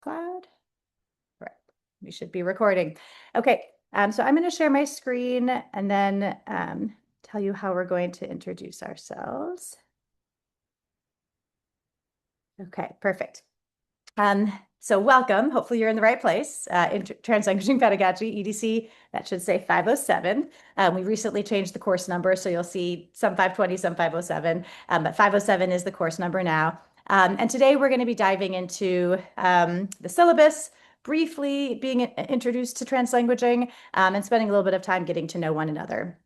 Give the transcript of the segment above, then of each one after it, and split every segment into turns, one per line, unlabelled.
cloud. All right, we should be recording. Okay, so I'm going to share my screen and then tell you how we're going to introduce ourselves. Okay, perfect. So welcome. Hopefully you're in the right place. In Translanguaging Pedagogy, EDC, that should say 507. We recently changed the course number, so you'll see some 520, some 507, but 507 is the course number now. And today we're going to be diving into the syllabus, briefly being introduced to translanguaging, and spending a little bit of time getting to know one another.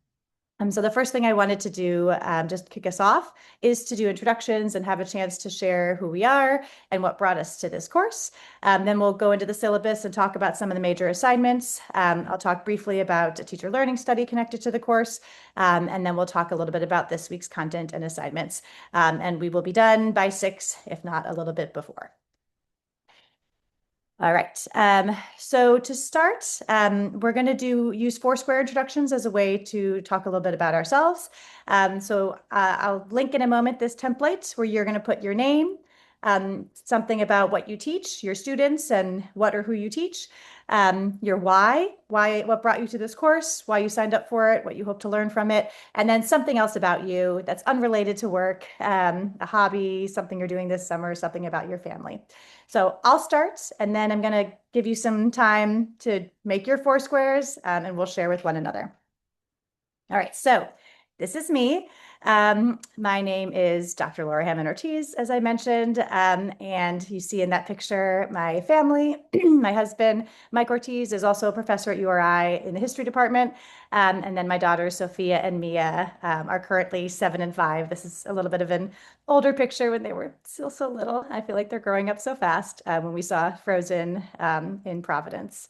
So the first thing I wanted to do, just to kick us off, is to do introductions and have a chance to share who we are and what brought us to this course. Then we'll go into the syllabus and talk about some of the major assignments. I'll talk briefly about a teacher learning study connected to the course, and then we'll talk a little bit about this week's content and assignments. And we will be done by 6, if not a little bit before. All right, so to start, we're going to use Foursquare introductions as a way to talk a little bit about ourselves. I'll link in a moment this template where you're going to put your name, something about what you teach, your students, and what or who you teach, your why, what brought you to this course, why you signed up for it, what you hope to learn from it, and then something else about you that's unrelated to work, a hobby, something you're doing this summer, something about your family. So I'll start, and then I'm going to give you some time to make your Foursquares, and we'll share with one another. All right, so this is me. My name is Dr. Laura Hamman-Ortiz, as I mentioned, and you see in that picture my family. My husband, Mike Ortiz, is also a professor at URI in the history department, and then my daughters, Sophia and Mia, are currently 7 and 5. This is a little bit of an older picture when they were still so little. I feel like they're growing up so fast when we saw Frozen in Providence.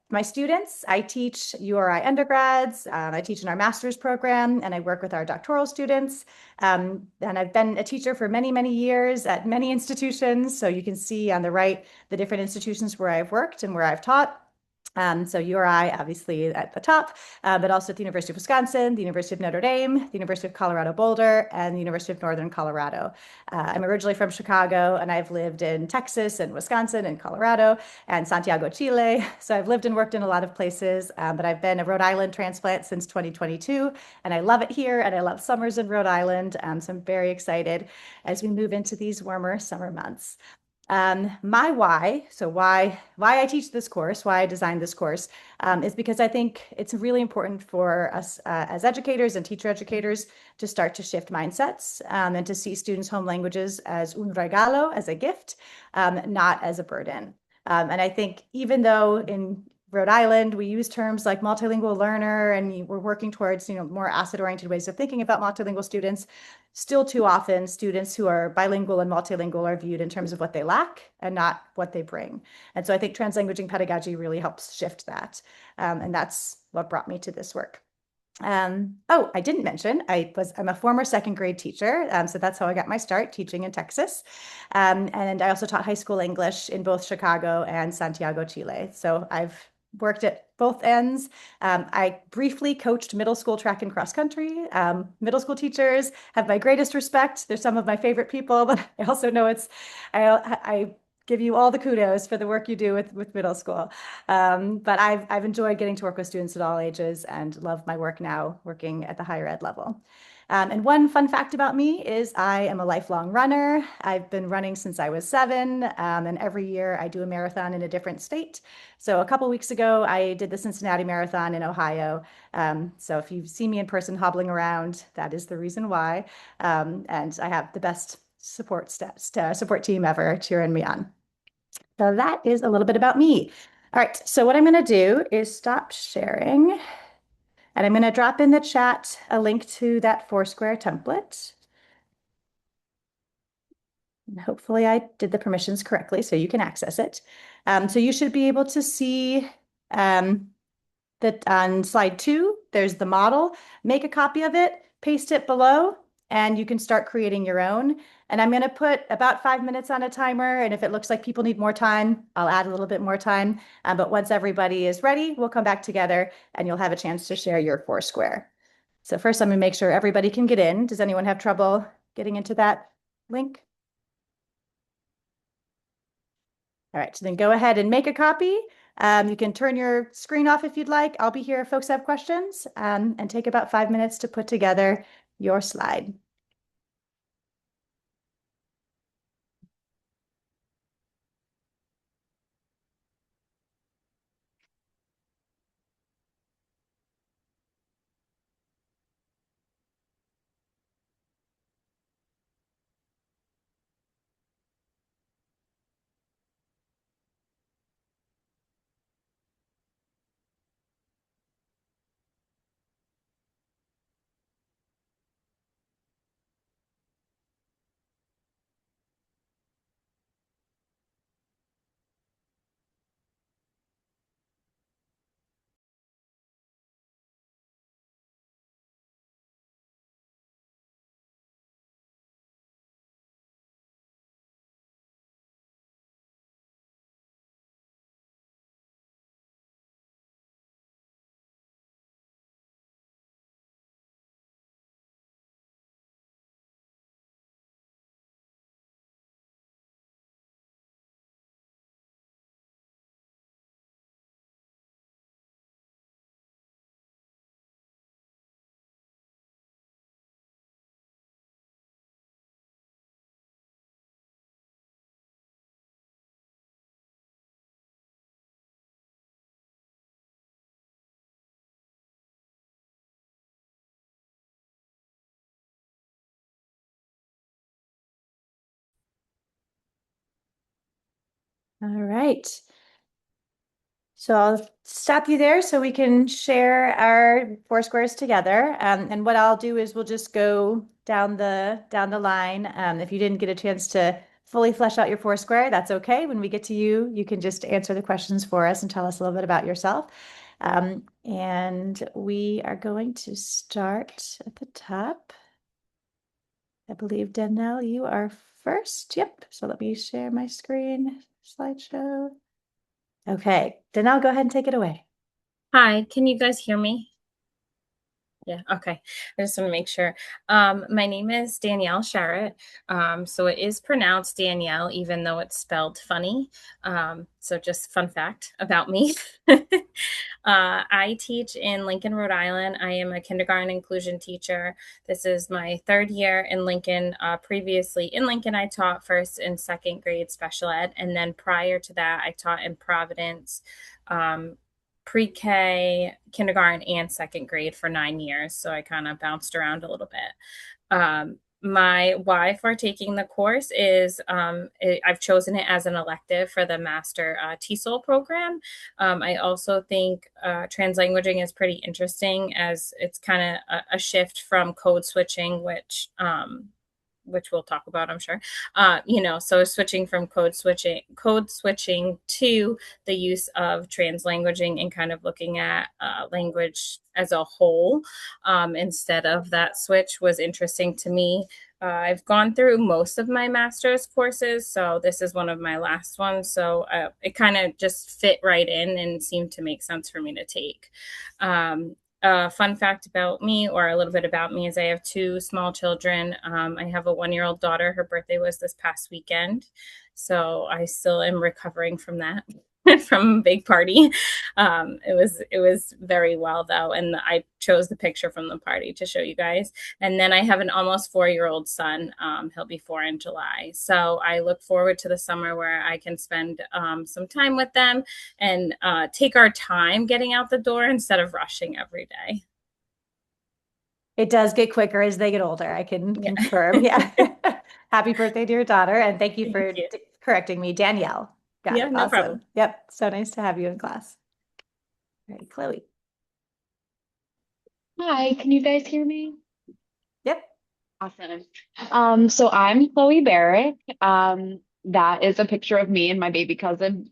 My students, I teach URI undergrads, I teach in our master's program, and I work with our doctoral students. And I've been a teacher for many, many years at many institutions. So you can see on the right the different institutions where I've worked and where I've taught. So URI, obviously, at the top, but also at the University of Wisconsin, the University of Notre Dame, the University of Colorado Boulder, and the University of Northern Colorado. I'm originally from Chicago, and I've lived in Texas and Wisconsin and Colorado and Santiago, Chile. So I've lived and worked in a lot of places, but I've been a Rhode Island transplant since 2022, and I love it here, and I love summers in Rhode Island. So I'm very excited as we move into these warmer summer months. My why, so why I teach this course, why I designed this course, is because I think it's really important for us as educators and teacher educators to start to shift mindsets and to see students' home languages as un regalo, as a gift, not as a burden. And I think even though in Rhode Island, we use terms like multilingual learner, and we're working towards, more asset-oriented ways of thinking about multilingual students. Still too often, students who are bilingual and multilingual are viewed in terms of what they lack and not what they bring. And so I think translanguaging pedagogy really helps shift that. And that's what brought me to this work. Oh, I didn't mention, I'm a former second grade teacher. So that's how I got my start teaching in Texas. And I also taught high school English in both Chicago and Santiago, Chile. So I've worked at both ends. I briefly coached middle school track and cross country. Middle school teachers have my greatest respect. They're some of my favorite people, but I also know I give you all the kudos for the work you do with middle school. But I've enjoyed getting to work with students at all ages and love my work now, working at the higher ed level. And one fun fact about me is I am a lifelong runner. I've been running since I was 7, and every year I do a marathon in a different state. So a couple weeks ago, I did the Cincinnati Marathon in Ohio. So if you see me in person hobbling around, that is the reason why. And I have the best support team ever cheering me on. So that is a little bit about me. All right, so what I'm going to do is stop sharing. And I'm going to drop in the chat a link to that Foursquare template. And hopefully I did the permissions correctly so you can access it. So you should be able to see that on slide 2, there's the model. Make a copy of it, paste it below, and you can start creating your own. And I'm going to put about 5 minutes on a timer. And if it looks like people need more time, I'll add a little bit more time. But once everybody is ready, we'll come back together and you'll have a chance to share your Foursquare. So first, I'm going to make sure everybody can get in. Does anyone have trouble getting into that link? All right, so then go ahead and make a copy. You can turn your screen off if you'd like. I'll be here if folks have questions, and take about 5 minutes to put together your slide. All right. So I'll stop you there so we can share our four squares together. And what I'll do is we'll just go down the line. If you didn't get a chance to fully flesh out your four square, that's okay. When we get to you, you can just answer the questions for us and tell us a little bit about yourself. And we are going to start at the top. I believe, Danielle, you are first. Yep. So let me share my screen, slideshow. Okay, Danelle, go ahead and take it away.
Hi, can you guys hear me? Yeah, okay. I just want to make sure. My name is Danielle Sharrett. So it is pronounced Danielle, even though it's spelled funny. So just fun fact about me. I teach in Lincoln, Rhode Island. I am a kindergarten inclusion teacher. This is my third year in Lincoln. Previously in Lincoln, I taught first and second grade special ed. And then prior to that, I taught in Providence. Pre-K, kindergarten, and second grade for 9 years. So I kind of bounced around a little bit. My why for taking the course is I've chosen it as an elective for the master TESOL program. I also think translanguaging is pretty interesting as it's kind of a shift from code switching, which we'll talk about, I'm sure. So switching from code switching to the use of translanguaging and kind of looking at language as a whole instead of that switch was interesting to me. I've gone through most of my master's courses, so this is one of my last ones. So it kind of just fit right in and seemed to make sense for me to take. Fun fact about me, or a little bit about me, is I have two small children. I have a 1-year-old daughter. Her birthday was this past weekend. So I still am recovering from that. From a big party. It was very well though, and I chose the picture from the party to show you guys. And then I have an almost 4-year-old son. He'll be 4 in July. So I look forward to the summer where I can spend some time with them and take our time getting out the door instead of rushing every day.
It does get quicker as they get older, I can
Yeah.
confirm. Yeah. Happy birthday to your daughter, and thank you
Thank
for
you.
correcting me. Danielle. Got
Yeah,
it.
no
Awesome.
problem.
Yep. So nice to have you in class. All right, Chloe.
Hi, can you guys hear me?
Yep.
Awesome. So I'm Chloe Barrick. That is a picture of me and my baby cousin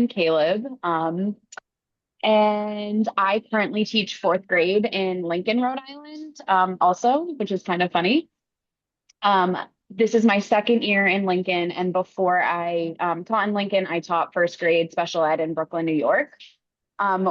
Caleb. And I currently teach fourth grade in Lincoln, Rhode Island, also, which is kind of funny. Um, this is my second year in Lincoln, and before I taught in Lincoln, I taught first grade special ed in Brooklyn, New York.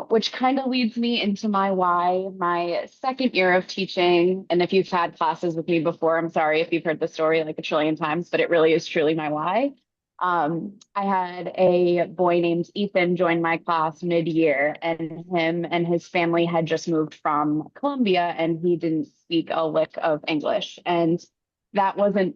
Which kind of leads me into my why, my second year of teaching. And if you've had classes with me before, I'm sorry if you've heard the story like a trillion times, but it really is truly my why. I had a boy named Ethan join my class mid-year, and him and his family had just moved from Colombia, and he didn't speak a lick of English. And that wasn't,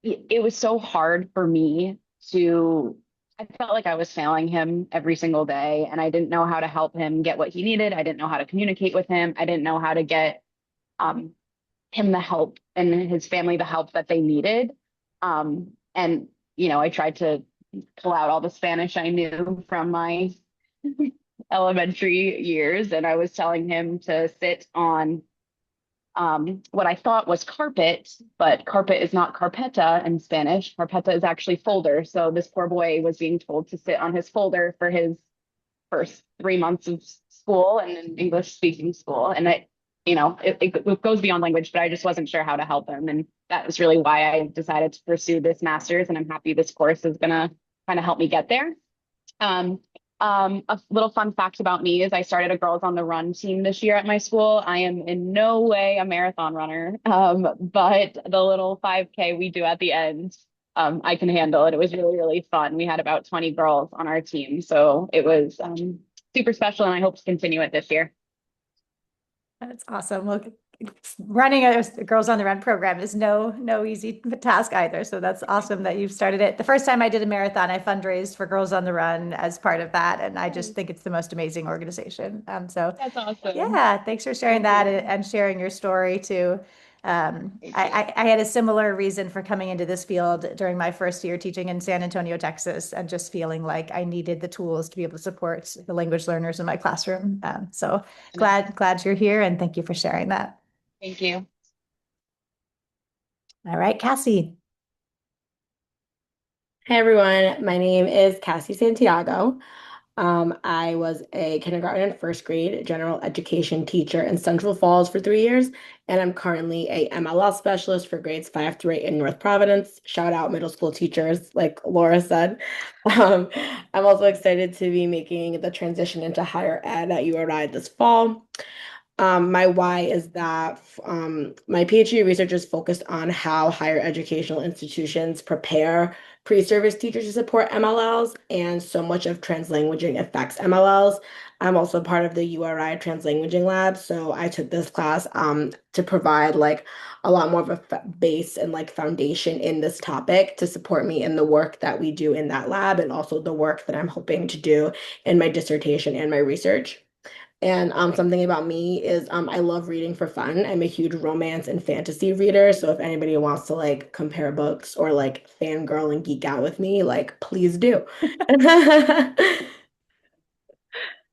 it was so hard for me to, I felt like I was failing him every single day, and I didn't know how to help him get what he needed. I didn't know how to communicate with him. I didn't know how to get um, him the help and his family the help that they needed. And, I tried to pull out all the Spanish I knew from my elementary years. And I was telling him to sit on what I thought was carpet, but carpet is not carpeta in Spanish. Carpeta is actually folder. So this poor boy was being told to sit on his folder for his first 3 months of school and in English speaking school. And it goes beyond language, but I just wasn't sure how to help him. And that was really why I decided to pursue this master's. And I'm happy this course is going to kind of help me get there. Um, a little fun fact about me is I started a Girls on the Run team this year at my school. I am in no way a marathon runner, but the little 5K we do at the end, I can handle it. It was really, really fun. We had about 20 girls on our team, so it was super special, and I hope to continue it this year.
That's awesome. Well, running a Girls on the Run program is no easy task either. So that's awesome that you've started it. The first time I did a marathon, I fundraised for Girls on the Run as part of that, and I just think it's the most amazing organization. So
That's awesome.
yeah, thanks for sharing that and sharing your story too. I had a similar reason for coming into this field during my first year teaching in San Antonio, Texas, and just feeling like I needed the tools to be able to support the language learners in my classroom. So glad you're here, and thank you for sharing that.
Thank you.
All right, Cassie.
Hi everyone, my name is Cassie Santiago. I was a kindergarten and first grade general education teacher in Central Falls for 3 years, and I'm currently a MLL specialist for grades 5 through 8 in North Providence. Shout out middle school teachers, like Laura said. Um, I'm also excited to be making the transition into higher ed at URI this fall. My why is that my PhD research is focused on how higher educational institutions prepare pre-service teachers to support MLLs, and so much of translanguaging affects MLLs. I'm also part of the URI Translanguaging Lab, so I took this class to provide like a lot more of a base and like foundation in this topic to support me in the work that we do in that lab, and also the work that I'm hoping to do in my dissertation and my research. And something about me is I love reading for fun. I'm a huge romance and fantasy reader. So if anybody wants to like compare books or like fangirl and geek out with me, like please do.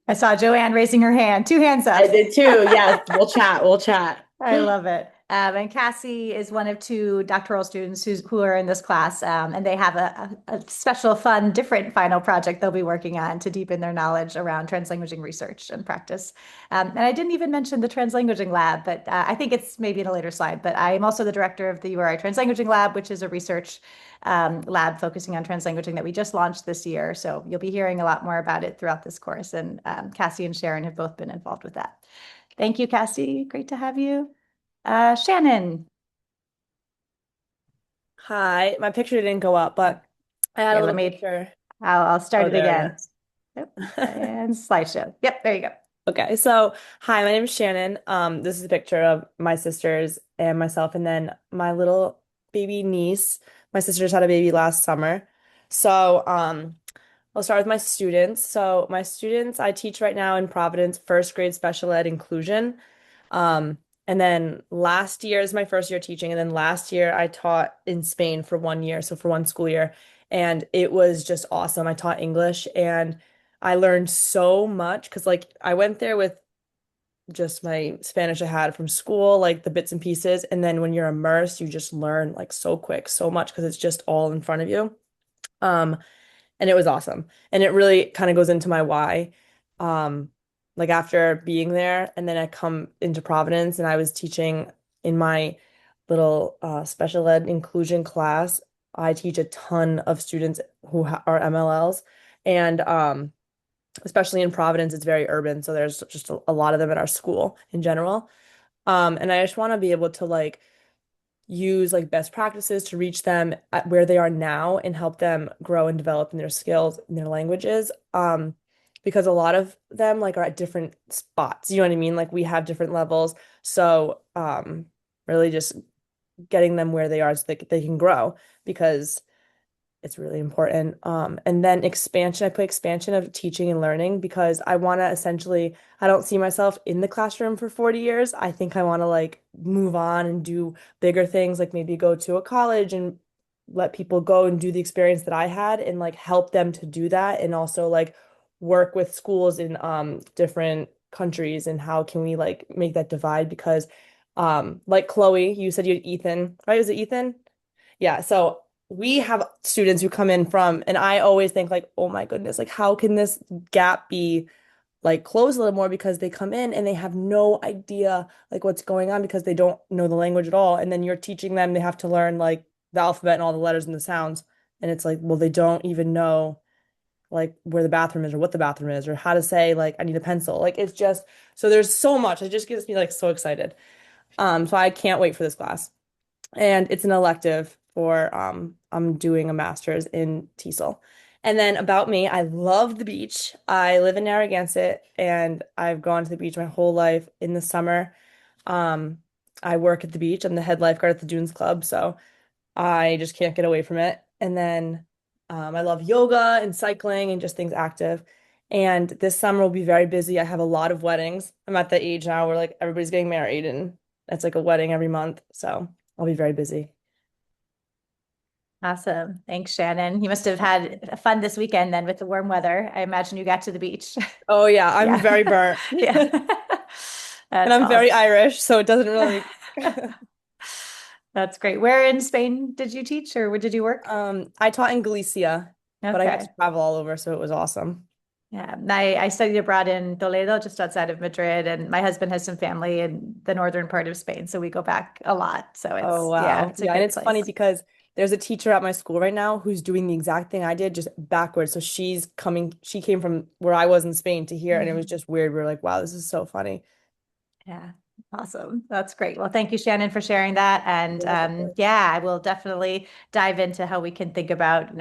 I saw Joanne raising her hand, two hands up.
I did too. Yes, we'll chat. We'll chat.
I love it. And Cassie is one of two doctoral students who are in this class, and they have a special, fun, different final project they'll be working on to deepen their knowledge around translanguaging research and practice. And I didn't even mention the Translanguaging Lab, but I think it's maybe in a later slide. But I am also the director of the URI Translanguaging Lab, which is a research lab focusing on translanguaging that we just launched this year. So you'll be hearing a lot more about it throughout this course. And Cassie and Sharon have both been involved with that. Thank you, Cassie. Great to have you. Shannon.
Hi, my picture didn't go up, but I had
Yeah,
a
let
little
me-
picture.
I'll start
Oh,
it
there it
again.
is.
Yep. And slideshow. Yep, there you go.
Okay, so hi, my name is Shannon. This is a picture of my sisters and myself, and then my little baby niece. My sisters had a baby last summer. So, I'll start with my students. So, my students, I teach right now in Providence, first grade special ed inclusion. Um, and then last year is my first year teaching, and then last year I taught in Spain for 1 year, so for one school year, and it was just awesome. I taught English, and I learned so much because like I went there with just my Spanish I had from school, like the bits and pieces, and then when you're immersed, you just learn like so quick, so much because it's just all in front of you. Um, and it was awesome. And it really kind of goes into my why. Um, like after being there, and then I come into Providence and I was teaching in my little special ed inclusion class. I teach a ton of students who are MLLs, and especially in Providence, it's very urban, so there's just a lot of them at our school in general. And I just want to be able to like use like best practices to reach them at where they are now and help them grow and develop in their skills in their languages. Because a lot of them like are at different spots. You know what I mean? Like we have different levels. So really just getting them where they are so they can grow because it's really important. And then expansion, I put expansion of teaching and learning because I want to essentially, I don't see myself in the classroom for 40 years. I think I want to like move on and do bigger things, like maybe go to a college and let people go and do the experience that I had and like help them to do that. And also like work with schools in different countries and how can we like make that divide because like Chloe, you said you had Ethan, right? Was it Ethan? Yeah, so we have students who come in from, and I always think like, oh my goodness, like how can this gap be like closed a little more because they come in and they have no idea like what's going on because they don't know the language at all. And then you're teaching them, they have to learn like the alphabet and all the letters and the sounds. And it's like, well, they don't even know like where the bathroom is or what the bathroom is or how to say like I need a pencil. Like it's just so there's so much. It just gets me like so excited. So I can't wait for this class and it's an elective for I'm doing a master's in TESOL. And then about me, I love the beach. I live in Narragansett and I've gone to the beach my whole life. In the summer, um, I work at the beach. I'm the head lifeguard at the Dunes Club, so I just can't get away from it. And then I love yoga and cycling and just things active. And this summer will be very busy. I have a lot of weddings. I'm at the age now where like everybody's getting married and it's like a wedding every month. So I'll be very busy.
Awesome. Thanks, Shannon. You must have had fun this weekend then with the warm weather. I imagine you got to the beach.
Oh yeah, I'm
Yeah.
very burnt.
Yeah.
And
That's
I'm very
awesome.
Irish, so it doesn't really
That's great. Where in Spain did you teach or where did you work?
I taught in Galicia, but I got to
Okay.
travel all over, so it was awesome.
Yeah. I studied abroad in Toledo, just outside of Madrid, and my husband has some family in the northern part of Spain, so we go back a lot. So
Oh
yeah,
wow.
it's a
Yeah, and
great
it's funny
place.
because there's a teacher at my school right now who's doing the exact thing I did, just backwards. So she came from where I was in Spain to here, and it was
Mhm.
just weird. We are like, wow, this is so funny.
Yeah, awesome. That's great. Well, thank you, Shannon, for sharing that. And
Yes, of course.
yeah, I will definitely dive into how we can think about,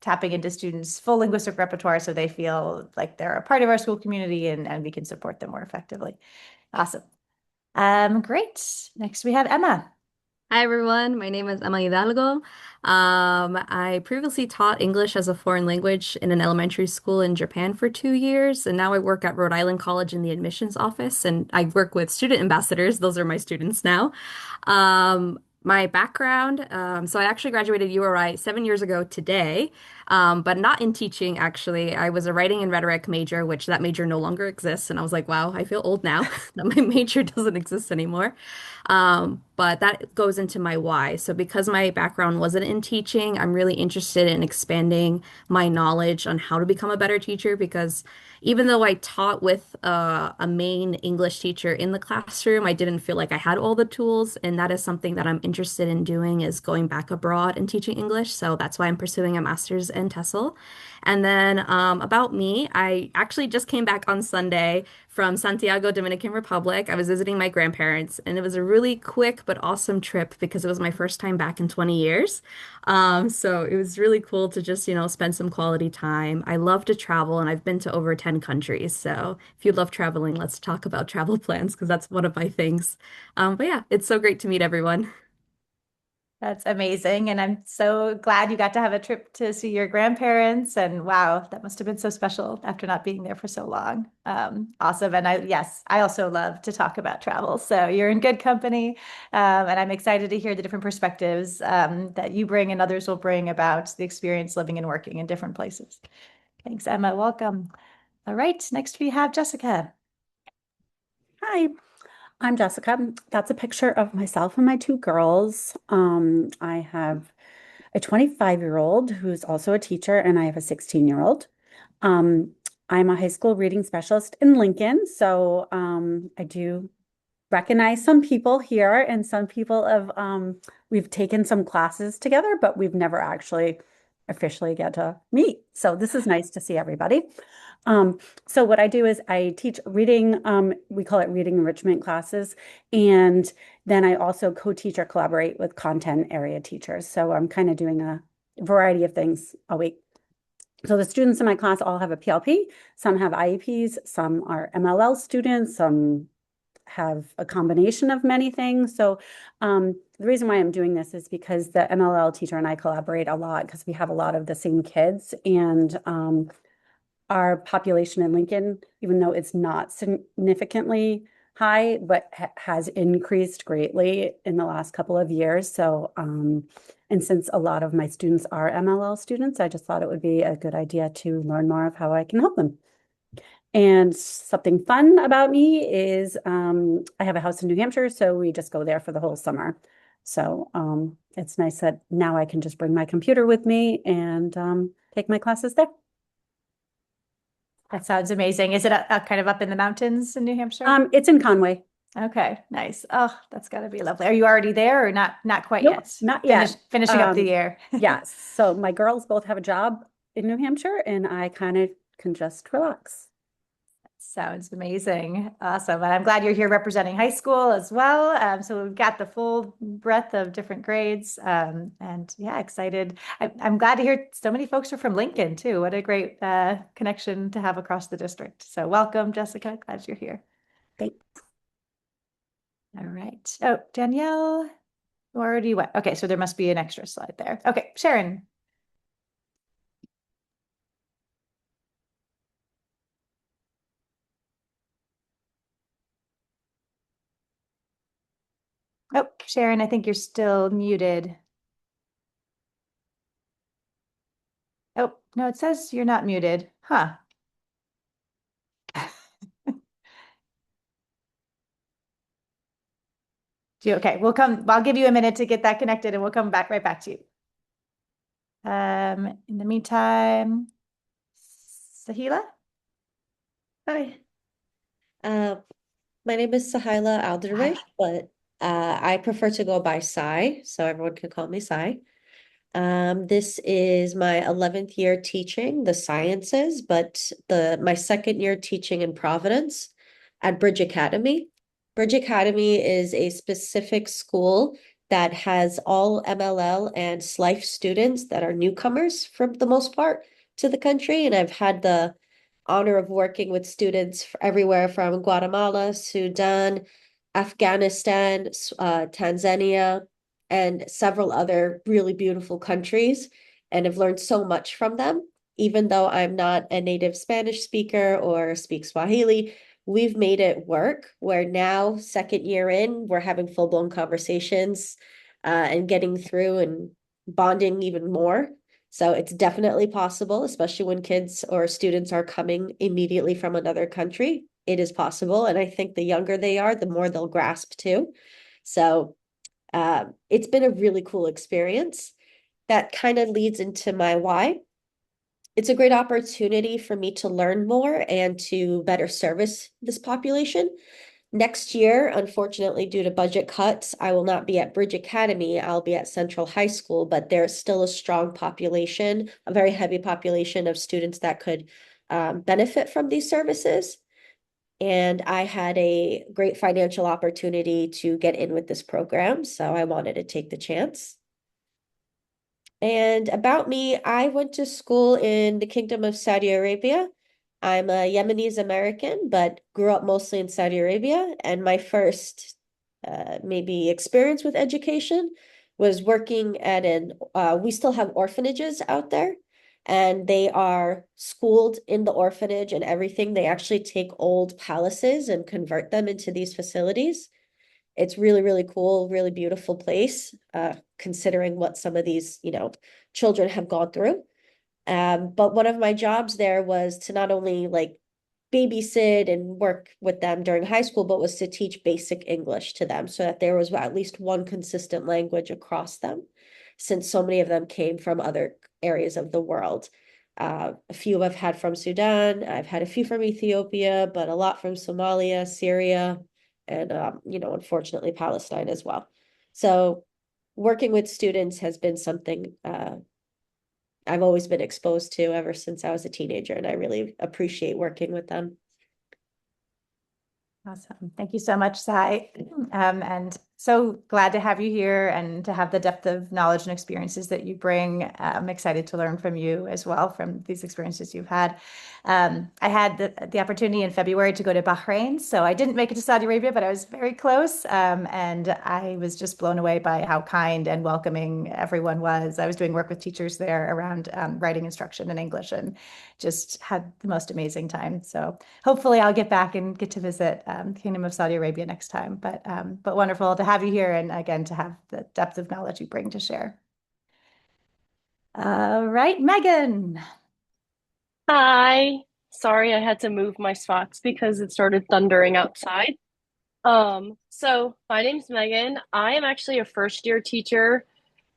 tapping into students' full linguistic repertoire so they feel like they're a part of our school community and we can support them more effectively. Awesome. Great. Next we have Emma.
Hi everyone, my name is Emma Hidalgo. I previously taught English as a foreign language in an elementary school in Japan for 2 years, and now I work at Rhode Island College in the admissions office, and I work with student ambassadors. Those are my students now. My background, so I actually graduated URI 7 years ago today, but not in teaching, actually. I was a writing and rhetoric major, which that major no longer exists, and I was like, wow, I feel old now that my major doesn't exist anymore. But that goes into my why. So because my background wasn't in teaching, I'm really interested in expanding my knowledge on how to become a better teacher because even though I taught with a main English teacher in the classroom, I didn't feel like I had all the tools, and that is something that I'm interested in doing is going back abroad and teaching English. So that's why I'm pursuing a master's in TESOL. And then about me, I actually just came back on Sunday from Santiago, Dominican Republic. I was visiting my grandparents, and it was a really quick but awesome trip because it was my first time back in 20 years. So it was really cool to just, spend some quality time. I love to travel, and I've been to over 10 countries. So if you love traveling, let's talk about travel plans because that's one of my things. But yeah, it's so great to meet everyone.
That's amazing. And I'm so glad you got to have a trip to see your grandparents. And wow, that must have been so special after not being there for so long. Awesome. And yes, I also love to talk about travel. So you're in good company. And I'm excited to hear the different perspectives that you bring and others will bring about the experience living and working in different places. Thanks, Emma. Welcome. All right. Next we have Jessica.
Hi, I'm Jessica. That's a picture of myself and my two girls. I have a 25-year-old who's also a teacher, and I have a 16-year-old. Um, I'm a high school reading specialist in Lincoln, so I do recognize some people here, and some people have we've taken some classes together, but we've never actually officially get to meet. So this is nice to see everybody. So what I do is I teach reading, we call it reading enrichment classes. And then I also co-teach or collaborate with content area teachers. So I'm kind of doing a variety of things a week. So the students in my class all have a PLP, some have IEPs, some are MLL students, some have a combination of many things. So the reason why I'm doing this is because the MLL teacher and I collaborate a lot because we have a lot of the same kids, and our population in Lincoln, even though it's not significantly high, but has increased greatly in the last couple of years. So, and since a lot of my students are MLL students, I just thought it would be a good idea to learn more of how I can help them. And something fun about me is I have a house in New Hampshire, so we just go there for the whole summer. So it's nice that now I can just bring my computer with me and take my classes there.
That sounds amazing. Is it kind of up in the mountains in New Hampshire?
It's in Conway.
Okay, nice. Oh, that's got to be lovely. Are you already there or not quite
Nope,
yet?
not yet.
Finishing up the year.
Yes. So my girls both have a job in New Hampshire, and I kind of can just relax.
Sounds amazing. Awesome. And I'm glad you're here representing high school as well. So we've got the full breadth of different grades. And yeah, excited. I'm glad to hear so many folks are from Lincoln too. What a great connection to have across the district. So welcome, Jessica. Glad you're here.
Thanks.
All right. Oh, Danielle, you already went. Okay, so there must be an extra slide there. Okay, Sharon. Oh, Sharon, I think you're still muted. Oh, no, it says you're not muted. Huh. Okay, I'll give you a minute to get that connected and we'll come back right back to you. In the meantime, Sahila?
Hi. My name is Sahila Alderwish, but I prefer to go by Sai, so everyone can call me Sai. This is my 11th year teaching the sciences, but my second year teaching in Providence at Bridge Academy. Bridge Academy is a specific school that has all MLL and SLIFE students that are newcomers for the most part to the country, and I've had the honor of working with students everywhere from Guatemala, Sudan, Afghanistan, Tanzania, and several other really beautiful countries, and have learned so much from them. Even though I'm not a native Spanish speaker or speak Swahili, we've made it work where now, second year in, we're having full-blown conversations and getting through and bonding even more. So it's definitely possible, especially when kids or students are coming immediately from another country. It is possible. And I think the younger they are, the more they'll grasp too. So it's been a really cool experience. That kind of leads into my why. It's a great opportunity for me to learn more and to better service this population. Next year, unfortunately, due to budget cuts, I will not be at Bridge Academy. I'll be at Central High School, but there's still a strong population, a very heavy population of students that could benefit from these services. And I had a great financial opportunity to get in with this program, so I wanted to take the chance. And about me, I went to school in the Kingdom of Saudi Arabia. I'm a Yemenis American, but grew up mostly in Saudi Arabia. And my first maybe experience with education was working at we still have orphanages out there, and they are schooled in the orphanage and everything. They actually take old palaces and convert them into these facilities. It's really, really cool, really beautiful place, considering what some of these, children have gone through. But one of my jobs there was to not only like babysit and work with them during high school, but was to teach basic English to them so that there was at least one consistent language across them, since so many of them came from other areas of the world. A few I've had from Sudan, I've had a few from Ethiopia, but a lot from Somalia, Syria, and unfortunately Palestine as well. So working with students has been something I've always been exposed to ever since I was a teenager, and I really appreciate working with them.
Awesome. Thank you so much, Sai. And so glad to have you here and to have the depth of knowledge and experiences that you bring. I'm excited to learn from you as well from these experiences you've had. I had the opportunity in February to go to Bahrain, so I didn't make it to Saudi Arabia, but I was very close. And I was just blown away by how kind and welcoming everyone was. I was doing work with teachers there around writing instruction in English and just had the most amazing time. So hopefully I'll get back and get to visit Kingdom of Saudi Arabia next time. But wonderful to have you here and again to have the depth of knowledge you bring to share. All right, Megan.
Hi. Sorry, I had to move my spots because it started thundering outside. So my name's Megan. I am actually a first year teacher.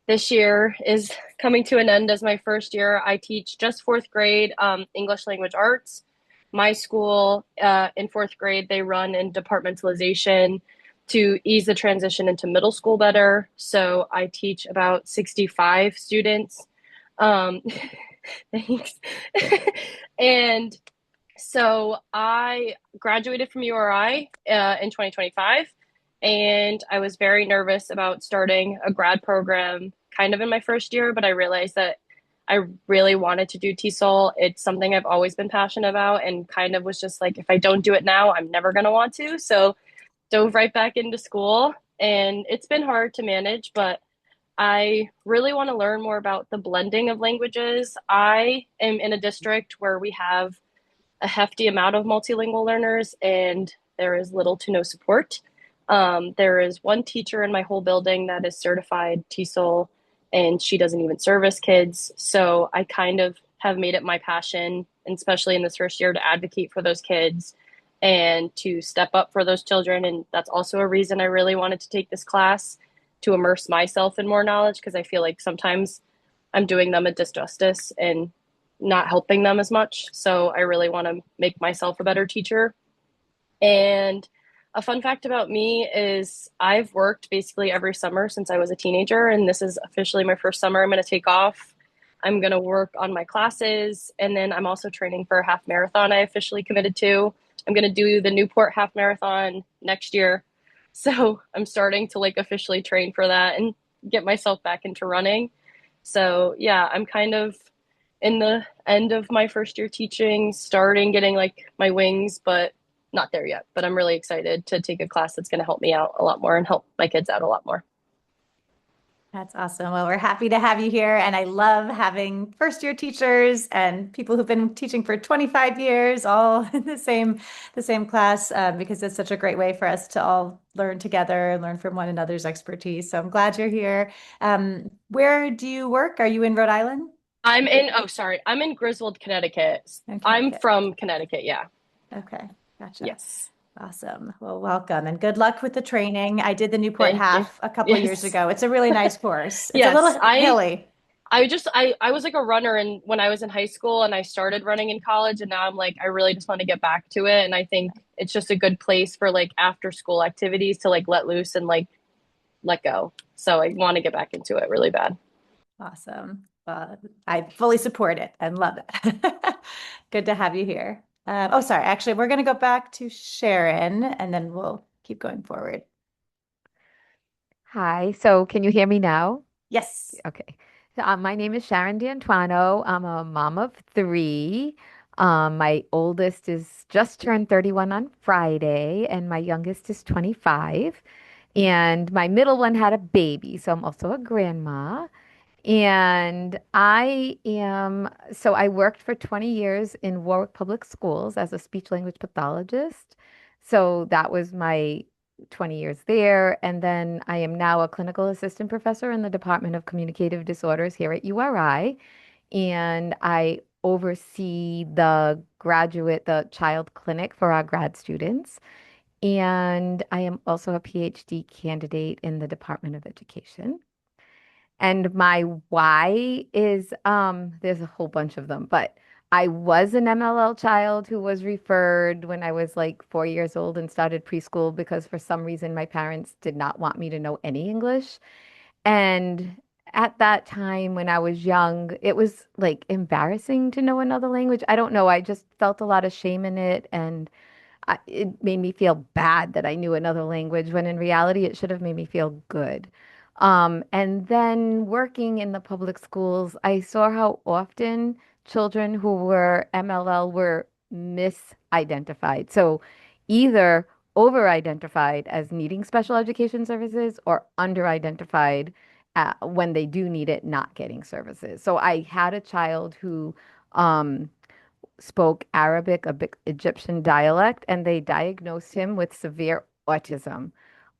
This year is coming to an end as my first year. I teach just fourth grade English language arts. My school in fourth grade, they run in departmentalization to ease the transition into middle school better. So I teach about 65 students. Um, thanks. And so I graduated from URI in 2025, and I was very nervous about starting a grad program kind of in my first year, but I realized that I really wanted to do TESOL. It's something I've always been passionate about, and kind of was just like, if I don't do it now, I'm never going to want to. So dove right back into school, and it's been hard to manage, but I really want to learn more about the blending of languages. I am in a district where we have a hefty amount of multilingual learners, and there is little to no support. There is one teacher in my whole building that is certified TESOL, and she doesn't even service kids. So I kind of have made it my passion, and especially in this first year, to advocate for those kids and to step up for those children. And that's also a reason I really wanted to take this class, to immerse myself in more knowledge, because I feel like sometimes I'm doing them a disjustice and not helping them as much. So I really want to make myself a better teacher. And a fun fact about me is I've worked basically every summer since I was a teenager, and this is officially my first summer I'm going to take off. I'm going to work on my classes, and then I'm also training for a half marathon I officially committed to. I'm going to do the Newport half marathon next year. So I'm starting to like officially train for that and get myself back into running. So yeah, I'm kind of in the end of my first year teaching, starting getting like my wings, but not there yet. But I'm really excited to take a class that's going to help me out a lot more and help my kids out a lot more.
That's awesome. Well, we're happy to have you here. And I love having first year teachers and people who've been teaching for 25 years, all in the same class, because it's such a great way for us to all learn together and learn from one another's expertise. So I'm glad you're here. Where do you work? Are you in Rhode Island?
I'm in Griswold, Connecticut.
In
I'm
Connecticut.
from Connecticut, yeah.
Okay, gotcha.
Yes.
Awesome. Well, welcome and good luck with the training. I did the Newport
Thank you.
Half a couple of years
Yes.
ago. It's a really nice course. It's a
Yes,
little hilly.
I was like a runner and when I was in high school, and I started running in college, and now I'm like I really just want to get back to it, and I think it's just a good place for like after school activities to like let loose and like let go. So I want to get back into it really bad.
Awesome. I fully support it and love it. Good to have you here. Oh, sorry. Actually, we're going to go back to Sharon and then we'll keep going forward.
Hi, so can you hear me now?
Yes.
Okay. So, my name is Sharon D'Antuano. I'm a mom of three. My oldest is just turned 31 on Friday, and my youngest is 25. And my middle one had a baby, so I'm also a grandma. And I worked for 20 years in Warwick Public Schools as a speech language pathologist. So that was my 20 years there. And then I am now a clinical assistant professor in the Department of Communicative Disorders here at URI. And I oversee the child clinic for our grad students. And I am also a PhD candidate in the Department of Education. And my why is there's a whole bunch of them, but I was an MLL child who was referred when I was like 4 years old and started preschool because for some reason my parents did not want me to know any English. And at that time when I was young, it was like embarrassing to know another language. I don't know. I just felt a lot of shame in it, and it made me feel bad that I knew another language when in reality it should have made me feel good. And then working in the public schools, I saw how often children who were MLL were misidentified. So either over-identified as needing special education services or under-identified when they do need it, not getting services. So I had a child who spoke Arabic, a big Egyptian dialect, and they diagnosed him with severe autism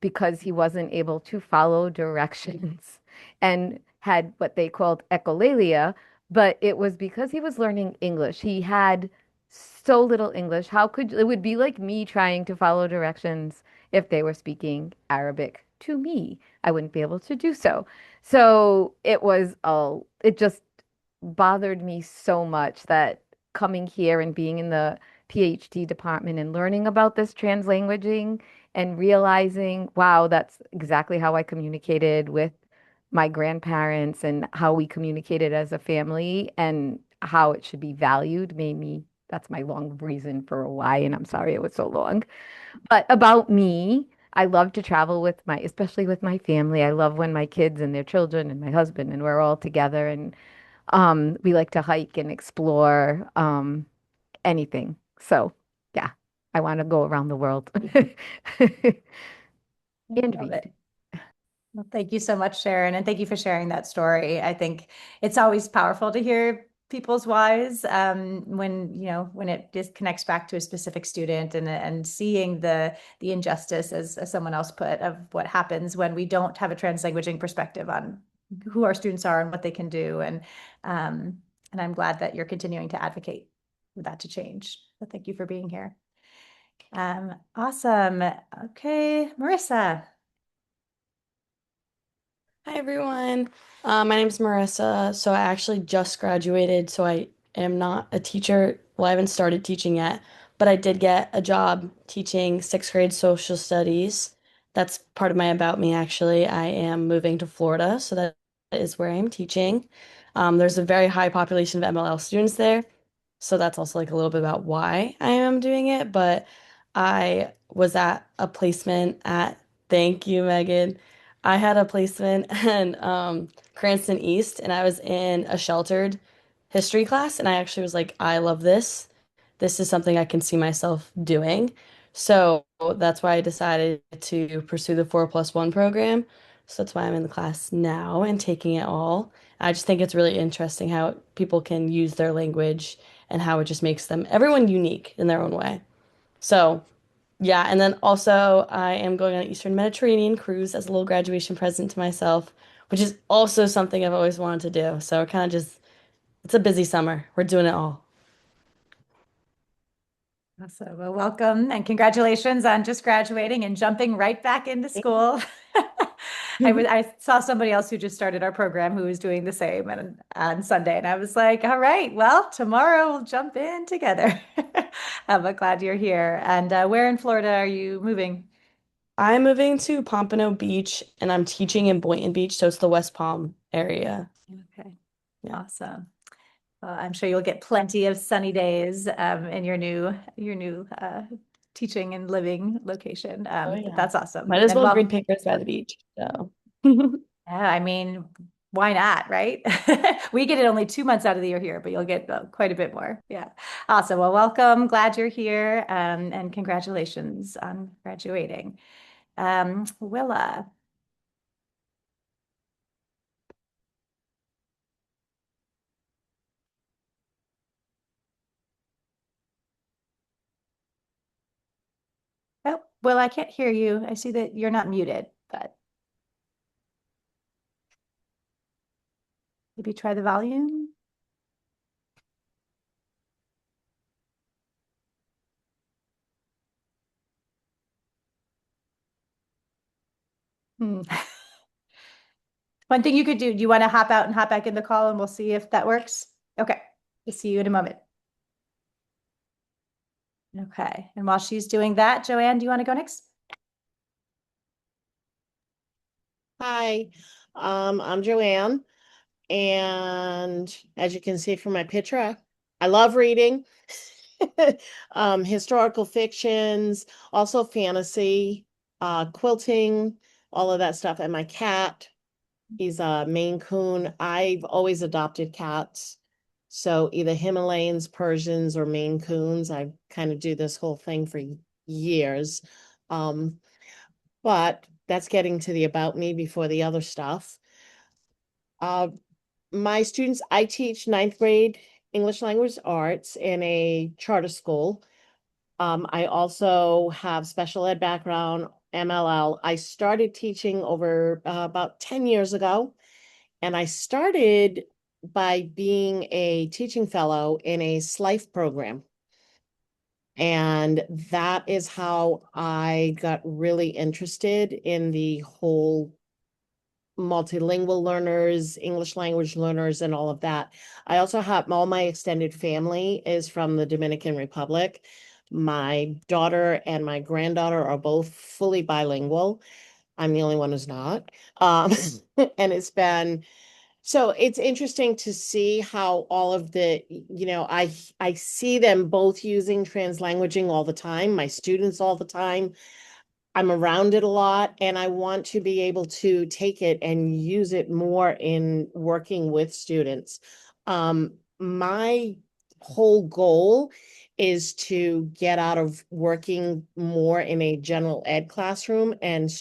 because he wasn't able to follow directions and had what they called echolalia, but it was because he was learning English. He had so little English. How could it would be like me trying to follow directions if they were speaking Arabic to me. I wouldn't be able to do so. So it just bothered me so much that coming here and being in the PhD department and learning about this translanguaging and realizing, wow, that's exactly how I communicated with my grandparents and how we communicated as a family and how it should be valued made me, that's my long reason for why, and I'm sorry it was so long. But about me, I love to travel with especially with my family. I love when my kids and their children and my husband and we're all together and we like to hike and explore anything. So, yeah, I want to go around the world and
Love
read.
it. Well, thank you so much, Sharon, and thank you for sharing that story. I think it's always powerful to hear people's whys when when it just connects back to a specific student and seeing the injustice, as someone else put, of what happens when we don't have a translanguaging perspective on who our students are and what they can do. And I'm glad that you're continuing to advocate for that to change. So thank you for being here. Awesome. Okay, Marissa.
Hi everyone. My name is Marissa. So I actually just graduated, so I am not a teacher. Well, I haven't started teaching yet, but I did get a job teaching sixth grade social studies. That's part of my about me, actually. I am moving to Florida, so that is where I am teaching. There's a very high population of MLL students there, so that's also like a little bit about why I am doing it. But I was at a placement at, thank you, Megan. I had a placement in Cranston East, and I was in a sheltered history class, and I actually was like, I love this. This is something I can see myself doing. So that's why I decided to pursue the 4+1 program. So that's why I'm in the class now and taking it all. I just think it's really interesting how people can use their language and how it just makes them everyone unique in their own way. So yeah, and then also I am going on an Eastern Mediterranean cruise as a little graduation present to myself, which is also something I've always wanted to do. So kind of just, it's a busy summer. We're doing it all.
Awesome. Well, welcome and congratulations on just graduating and jumping right back into school. I saw somebody else who just started our program who was doing the same on Sunday, and I was like, all right, well, tomorrow we'll jump in together. But glad you're here. And where in Florida are you moving?
I'm moving to Pompano Beach and I'm teaching in Boynton Beach, so it's the West Palm area.
Okay,
Yeah.
awesome. Well, I'm sure you'll get plenty of sunny days in your new teaching and living location.
Oh
But
yeah.
that's awesome.
Might as
And
well green
well,
papers by the beach. So
yeah, I mean, why not, right? We get it only 2 months out of the year here, but you'll get quite a bit more. Yeah. Awesome. Well, welcome. Glad you're here. And congratulations on graduating. Willa. Oh, well, I can't hear you. I see that you're not muted, but maybe try the volume. Hmm. One thing you could do, do you want to hop out and hop back in the call and we'll see if that works? Okay. We'll see you in a moment. Okay. And while she's doing that, Joanne, do you want to go next?
Hi. I'm Joanne, and as you can see from my picture, I love reading. Historical fictions, also fantasy, quilting, all of that stuff. And my cat, he's a Maine Coon. I've always adopted cats. So either Himalayans, Persians, or Maine Coons. I kind of do this whole thing for years. Um, but that's getting to the about me before the other stuff. Uh, my students, I teach ninth grade English language arts in a charter school. I also have special ed background, MLL. I started teaching over about 10 years ago, and I started by being a teaching fellow in a SLIFE program. And that is how I got really interested in the whole multilingual learners, English language learners, and all of that. I also have all my extended family is from the Dominican Republic. My daughter and my granddaughter are both fully bilingual. I'm the only one who's not. And it's interesting to see how all of I see them both using translanguaging all the time, my students all the time. I'm around it a lot, and I want to be able to take it and use it more in working with students. My whole goal is to get out of working more in a general ed classroom and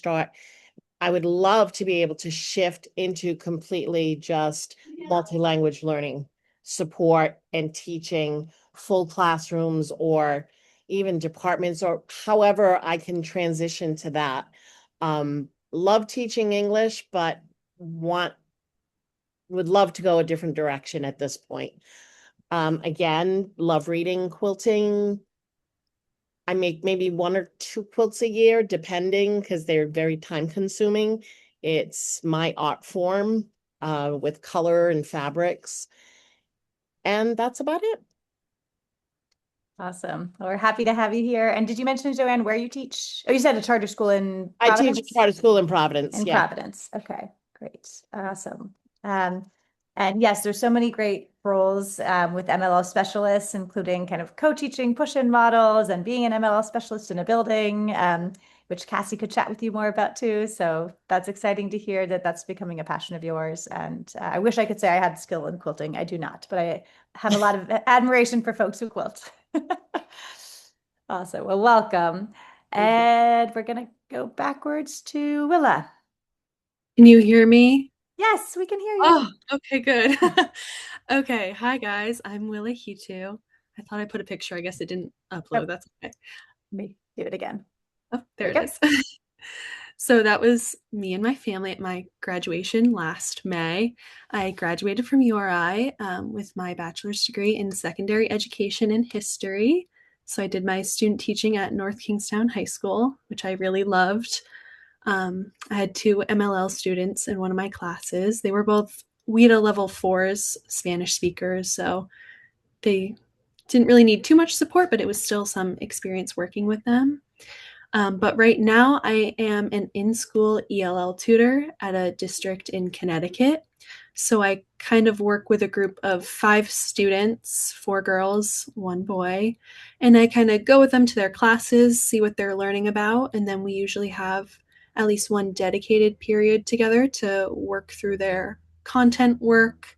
I would love to be able to shift into completely just multi-language learning support and teaching full classrooms or even departments or however I can transition to that. Love teaching English, but would love to go a different direction at this point. Again, love reading, quilting. I make maybe 1 or 2 quilts a year, depending, because they're very time consuming. It's my art form with color and fabrics. And that's about it.
Awesome. Well, we're happy to have you here. And did you mention, Joanne, where you teach? Oh, you said a charter school in
I
Providence?
teach a charter school in Providence.
In
Yeah.
Providence. Okay, great. Awesome. And yes, there's so many great roles with MLL specialists, including kind of co-teaching push-in models and being an MLL specialist in a building, which Cassie could chat with you more about too. So that's exciting to hear that that's becoming a passion of yours. And I wish I could say I had skill in quilting. I do not, but I have a lot of admiration for folks who quilt. Awesome. Well, welcome. And we're going to go backwards to Willa.
Can you hear me?
Yes, we can hear you.
Oh, okay, good. Okay, hi guys. I'm Willa Hitu. I thought I put a picture. I guess it didn't upload.
Oh.
That's okay.
Let me do it again.
Oh, there it is. So that was me and my family at my graduation last May. I graduated from URI with my bachelor's degree in secondary education and history. So I did my student teaching at North Kingstown High School, which I really loved. I had 2 MLL students in one of my classes. They were both WIDA level 4s, Spanish speakers, so they didn't really need too much support, but it was still some experience working with them. But right now I am an in-school ELL tutor at a district in Connecticut. So I kind of work with a group of 5 students, 4 girls, 1 boy, and I kind of go with them to their classes, see what they're learning about, and then we usually have at least one dedicated period together to work through their content work.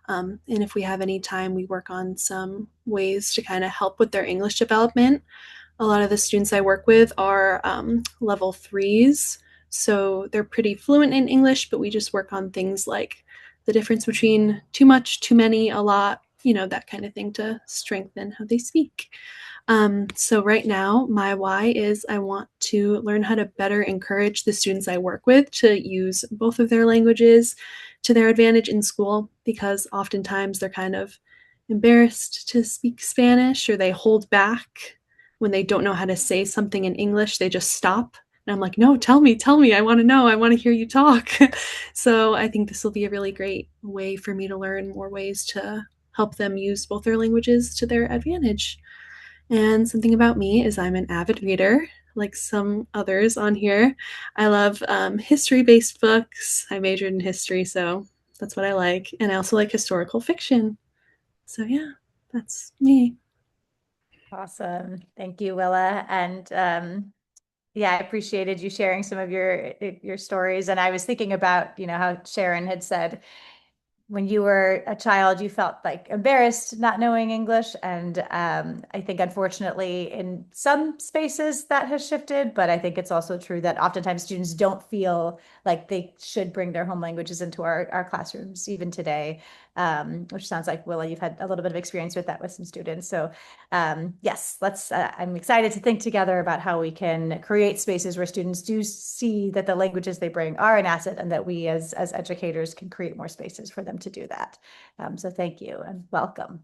And if we have any time, we work on some ways to kind of help with their English development. A lot of the students I work with are level 3s, so they're pretty fluent in English, but we just work on things like the difference between too much, too many, a lot, that kind of thing to strengthen how they speak. So right now, my why is I want to learn how to better encourage the students I work with to use both of their languages to their advantage in school, because oftentimes they're kind of embarrassed to speak Spanish, or they hold back when they don't know how to say something in English. They just stop. And I'm like, no, tell me. I want to know. I want to hear you talk. So I think this will be a really great way for me to learn more ways to help them use both their languages to their advantage. And something about me is I'm an avid reader, like some others on here. I love history-based books. I majored in history, so that's what I like. And I also like historical fiction. So yeah, that's me.
Awesome. Thank you, Willa. And yeah, I appreciated you sharing some of your stories. And I was thinking about, how Sharon had said when you were a child, you felt like embarrassed not knowing English. And I think, unfortunately, in some spaces that has shifted, but I think it's also true that oftentimes students don't feel like they should bring their home languages into our classrooms, even today, which sounds like, Willa, you've had a little bit of experience with that with some students. So yes, I'm excited to think together about how we can create spaces where students do see that the languages they bring are an asset and that we as educators can create more spaces for them to do that. So thank you and welcome.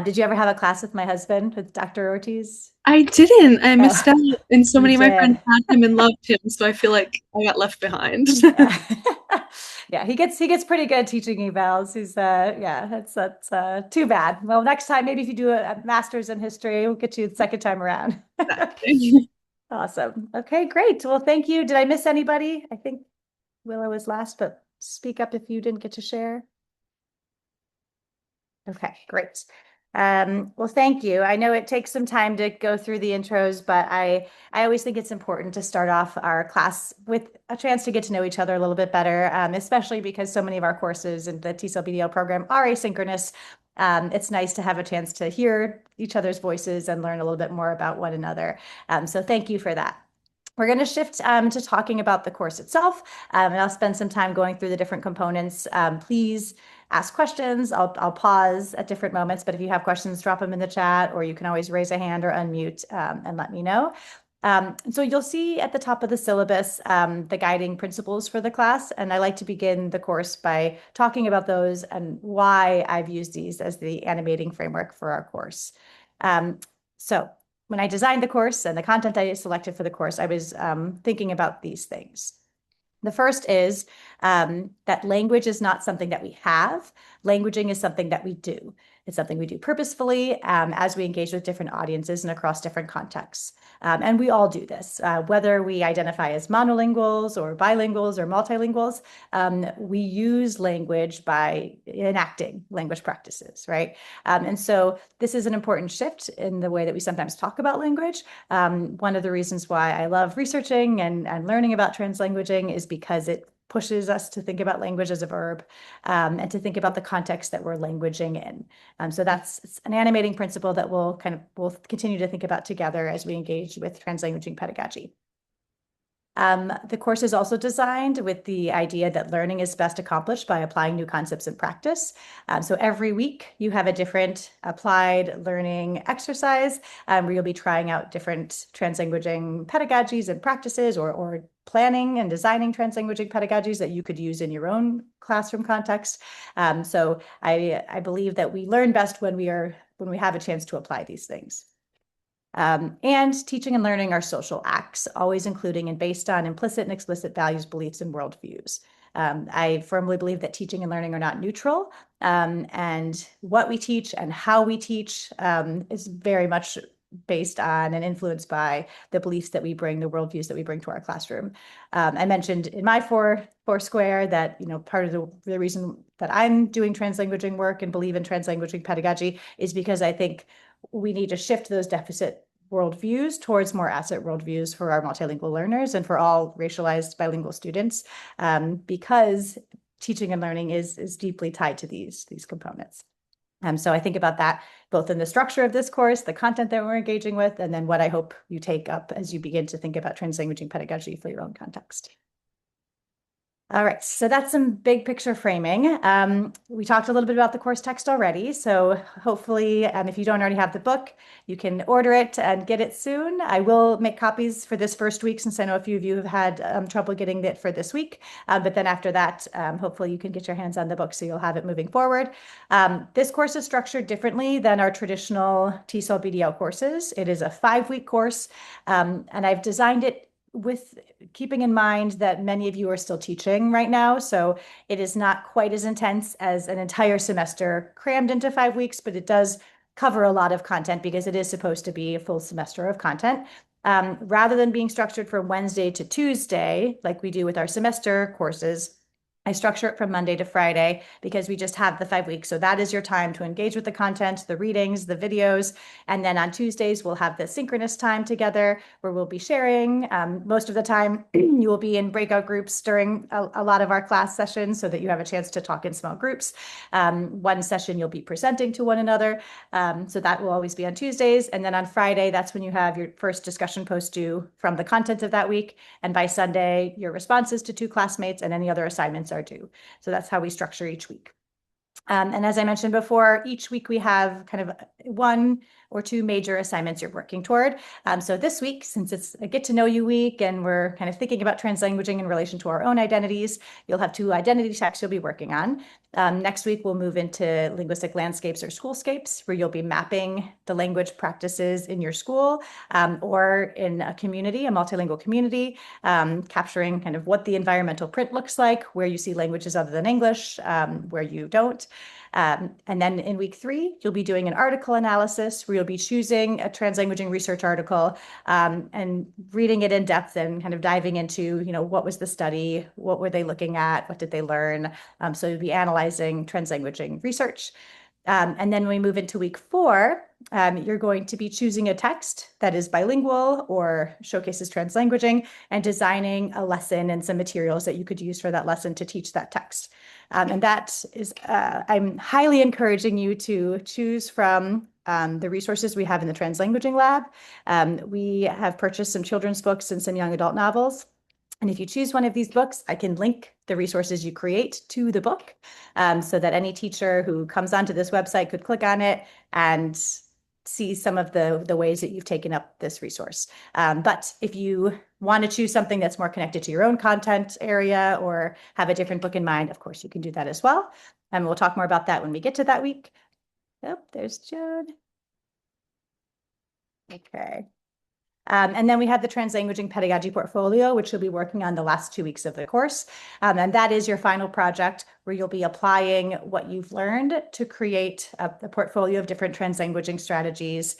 Did you ever have a class with my husband, with Dr. Ortiz?
I didn't. I missed out, and so
You
many of my
did.
friends had him and loved him, so I feel like I got left behind.
Yeah, he gets pretty good teaching evals. He's yeah, that's too bad. Well, next time, maybe if you do a master's in history, we'll get you the second time around.
Exactly.
Awesome. Okay, great. Well, thank you. Did I miss anybody? I think Willow was last, but speak up if you didn't get to share. Okay, great. Well, thank you. I know it takes some time to go through the intros, but I always think it's important to start off our class with a chance to get to know each other a little bit better, especially because so many of our courses in the TESOL BDL program are asynchronous. It's nice to have a chance to hear each other's voices and learn a little bit more about one another. So thank you for that. We're going to shift to talking about the course itself, and I'll spend some time going through the different components. Please ask questions. I'll pause at different moments, but if you have questions, drop them in the chat, or you can always raise a hand or unmute and let me know. So you'll see at the top of the syllabus the guiding principles for the class, and I like to begin the course by talking about those and why I've used these as the animating framework for our course. So when I designed the course and the content I selected for the course, I was thinking about these things. The first is that language is not something that we have. Languaging is something that we do. It's something we do purposefully as we engage with different audiences and across different contexts. And we all do this, whether we identify as monolinguals or bilinguals or multilinguals, we use language by enacting language practices, right? And so this is an important shift in the way that we sometimes talk about language. One of the reasons why I love researching and learning about translanguaging is because it pushes us to think about language as a verb and to think about the context that we're languaging in. So that's an animating principle that we'll continue to think about together as we engage with translanguaging pedagogy. The course is also designed with the idea that learning is best accomplished by applying new concepts in practice. So every week you have a different applied learning exercise where you'll be trying out different translanguaging pedagogies and practices or planning and designing translanguaging pedagogies that you could use in your own classroom context. So I believe that we learn best when we have a chance to apply these things. And teaching and learning are social acts, always including and based on implicit and explicit values, beliefs, and worldviews. I firmly believe that teaching and learning are not neutral, and what we teach and how we teach is very much based on and influenced by the beliefs that we bring, the worldviews that we bring to our classroom. I mentioned in my four square that part of the reason that I'm doing translanguaging work and believe in translanguaging pedagogy is because I think we need to shift those deficit worldviews towards more asset worldviews for our multilingual learners and for all racialized bilingual students, because teaching and learning is deeply tied to these components. So I think about that both in the structure of this course, the content that we're engaging with, and then what I hope you take up as you begin to think about translanguaging pedagogy for your own context. All right, so that's some big picture framing. We talked a little bit about the course text already, so hopefully if you don't already have the book, you can order it and get it soon. I will make copies for this first week since I know a few of you have had trouble getting it for this week, but then after that, hopefully you can get your hands on the book so you'll have it moving forward. This course is structured differently than our traditional TESOL BDL courses. It is a 5-week course, and I've designed it with keeping in mind that many of you are still teaching right now. So it is not quite as intense as an entire semester crammed into 5 weeks, but it does cover a lot of content because it is supposed to be a full semester of content. Rather than being structured from Wednesday to Tuesday, like we do with our semester courses, I structure it from Monday to Friday because we just have the 5 weeks. So that is your time to engage with the content, the readings, the videos. And then on Tuesdays, we'll have the synchronous time together where we'll be sharing. Most of the time, you will be in breakout groups during a lot of our class sessions so that you have a chance to talk in small groups. One session, you'll be presenting to one another. So that will always be on Tuesdays. And then on Friday, that's when you have your first discussion post due from the content of that week. And by Sunday, your responses to 2 classmates and any other assignments are due. So that's how we structure each week. And as I mentioned before, each week we have kind of 1 or 2 major assignments you're working toward. So this week, since it's a get to know you week and we're kind of thinking about translanguaging in relation to our own identities, you'll have 2 identity texts you'll be working on. Next week, we'll move into linguistic landscapes or schoolscapes, where you'll be mapping the language practices in your school or in a community, a multilingual community, capturing kind of what the environmental print looks like, where you see languages other than English, where you don't. And then in week 3, you'll be doing an article analysis where you'll be choosing a translanguaging research article and reading it in depth and kind of diving into, what was the study, what were they looking at, what did they learn? So you'll be analyzing translanguaging research. And then when we move into week 4, you're going to be choosing a text that is bilingual or showcases translanguaging and designing a lesson and some materials that you could use for that lesson to teach that text. And that is, I'm highly encouraging you to choose from the resources we have in the translanguaging lab. We have purchased some children's books and some young adult novels. And if you choose one of these books, I can link the resources you create to the book so that any teacher who comes onto this website could click on it and see some of the ways that you've taken up this resource. But if you want to choose something that's more connected to your own content area or have a different book in mind, of course, you can do that as well. And we'll talk more about that when we get to that week. Oh, there's Jude. Okay. And then we have the translanguaging pedagogy portfolio, which you'll be working on the last 2 weeks of the course. And that is your final project where you'll be applying what you've learned to create a portfolio of different translanguaging strategies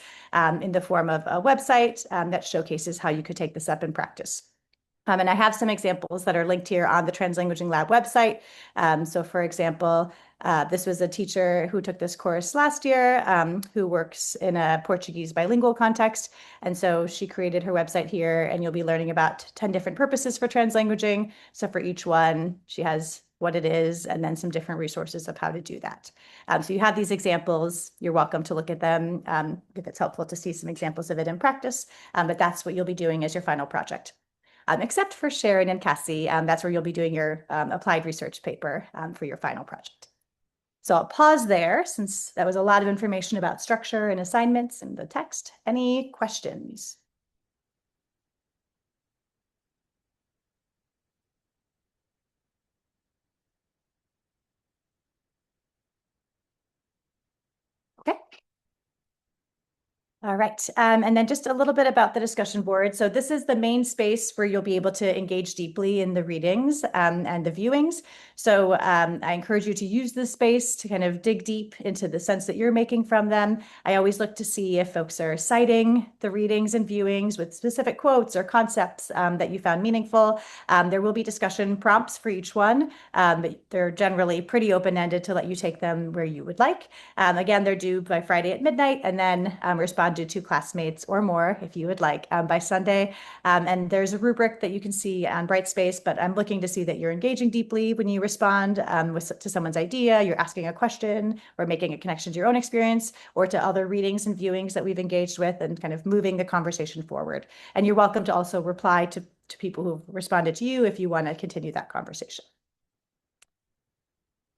in the form of a website that showcases how you could take this up in practice. And I have some examples that are linked here on the Translanguaging Lab website. So for example, this was a teacher who took this course last year who works in a Portuguese bilingual context. And so she created her website here, and you'll be learning about 10 different purposes for translanguaging. So for each one, she has what it is and then some different resources of how to do that. So you have these examples. You're welcome to look at them if it's helpful to see some examples of it in practice. But that's what you'll be doing as your final project. Except for Sharon and Cassie, that's where you'll be doing your applied research paper for your final project. So I'll pause there since that was a lot of information about structure and assignments and the text. Any questions? Okay. All right. And then just a little bit about the discussion board. So this is the main space where you'll be able to engage deeply in the readings and the viewings. So I encourage you to use this space to kind of dig deep into the sense that you're making from them. I always look to see if folks are citing the readings and viewings with specific quotes or concepts that you found meaningful. There will be discussion prompts for each one, but they're generally pretty open-ended to let you take them where you would like. Again, they're due by Friday at midnight, and then respond to 2 classmates or more if you would like by Sunday. And there's a rubric that you can see on Brightspace, but I'm looking to see that you're engaging deeply when you respond to someone's idea, you're asking a question or making a connection to your own experience or to other readings and viewings that we've engaged with and kind of moving the conversation forward. And you're welcome to also reply to people who've responded to you if you want to continue that conversation.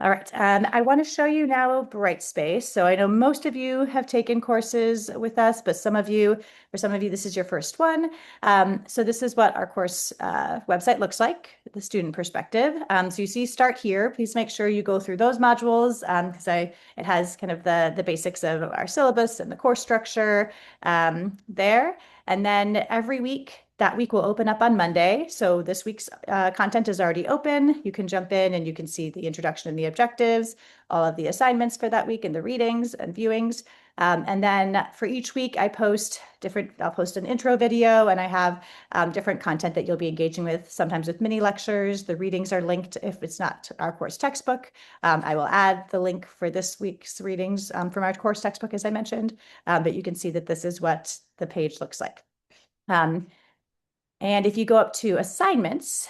All right, I want to show you now Brightspace. So I know most of you have taken courses with us, but for some of you, this is your first one. So this is what our course website looks like, the student perspective. So you see start here. Please make sure you go through those modules because it has kind of the basics of our syllabus and the course structure there. And then every week, that week will open up on Monday. So this week's content is already open. You can jump in and you can see the introduction and the objectives, all of the assignments for that week and the readings and viewings. And then for each week, I'll post an intro video, and I have different content that you'll be engaging with, sometimes with mini lectures. The readings are linked if it's not our course textbook. I will add the link for this week's readings from our course textbook, as I mentioned, but you can see that this is what the page looks like. And if you go up to assignments,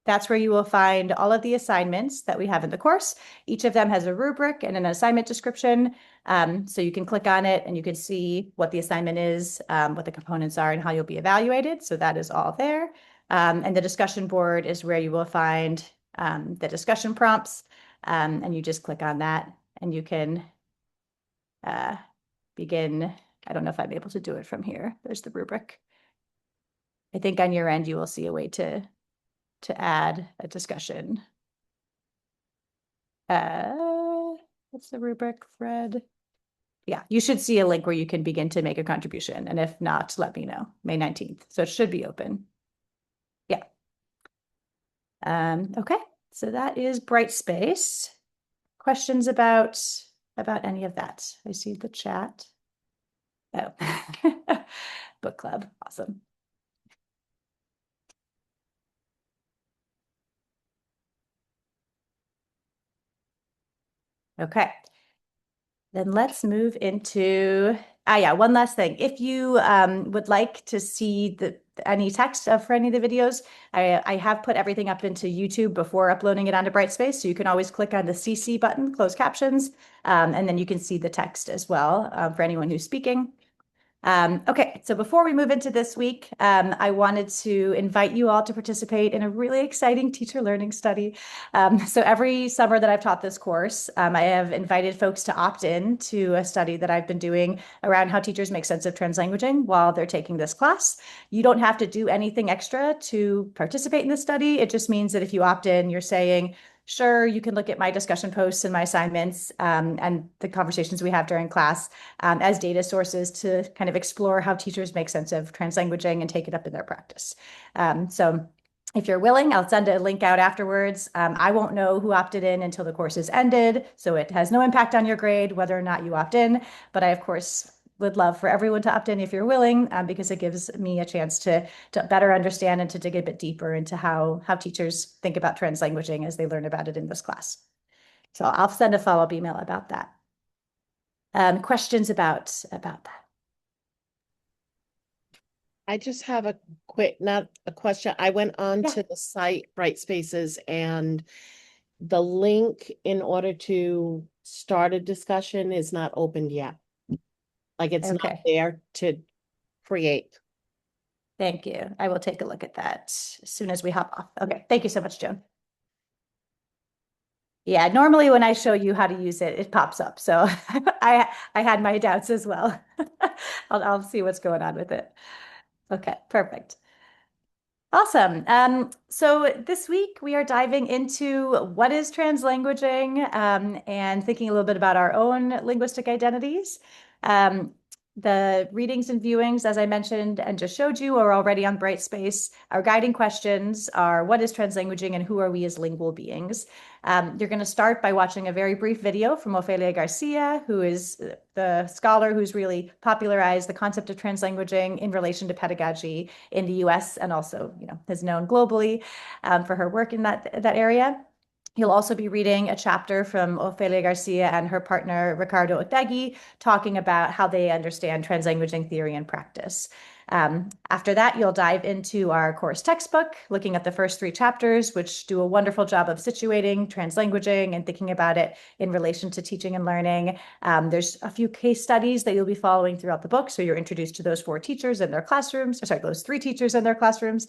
that's where you will find all of the assignments that we have in the course. Each of them has a rubric and an assignment description. So you can click on it and you can see what the assignment is, what the components are, and how you'll be evaluated. So that is all there. And the discussion board is where you will find the discussion prompts. And you just click on that and you can begin. I don't know if I'm able to do it from here. There's the rubric. I think on your end, you will see a way to add a discussion. What's the rubric, Fred? Yeah, you should see a link where you can begin to make a contribution. And if not, let me know. May 19th. So it should be open. Yeah. Okay, so that is Brightspace. Questions about any of that? I see the chat. Oh, book club. Awesome. Okay, then let's move into, one last thing. If you would like to see any text for any of the videos, I have put everything up into YouTube before uploading it onto Brightspace. So you can always click on the CC button, closed captions, and then you can see the text as well for anyone who's speaking. Okay, so before we move into this week, I wanted to invite you all to participate in a really exciting teacher learning study. So every summer that I've taught this course, I have invited folks to opt in to a study that I've been doing around how teachers make sense of translanguaging while they're taking this class. You don't have to do anything extra to participate in this study. It just means that if you opt in, you're saying, sure, you can look at my discussion posts and my assignments and the conversations we have during class as data sources to kind of explore how teachers make sense of translanguaging and take it up in their practice. So if you're willing, I'll send a link out afterwards. I won't know who opted in until the course is ended, so it has no impact on your grade whether or not you opt in, but I, of course, would love for everyone to opt in if you're willing, because it gives me a chance to better understand and to dig a bit deeper into how teachers think about translanguaging as they learn about it in this class. So I'll send a follow-up email about that. Questions about that?
I just have a quick, not a question. I went on to the site Brightspaces, and the link in order to start a discussion is not opened yet. Like it's not there to create.
Thank you. I will take a look at that as soon as we hop off. Okay, thank you so much, Joan. Yeah, normally when I show you how to use it, it pops up. So I had my doubts as well. I'll see what's going on with it. Okay, perfect. Awesome. So this week we are diving into what is translanguaging and thinking a little bit about our own linguistic identities. The readings and viewings, as I mentioned and just showed you, are already on Brightspace. Our guiding questions are, what is translanguaging and who are we as lingual beings? You're going to start by watching a very brief video from Ofelia Garcia, who is the scholar who's really popularized the concept of translanguaging in relation to pedagogy in the US and also, is known globally for her work in that area. You'll also be reading a chapter from Ofelia Garcia and her partner, Ricardo Otegui, talking about how they understand translanguaging theory and practice. After that, you'll dive into our course textbook, looking at the first 3 chapters, which do a wonderful job of situating translanguaging and thinking about it in relation to teaching and learning. There's a few case studies that you'll be following throughout the book. So you're introduced to those 4 teachers in their classrooms, those 3 teachers in their classrooms,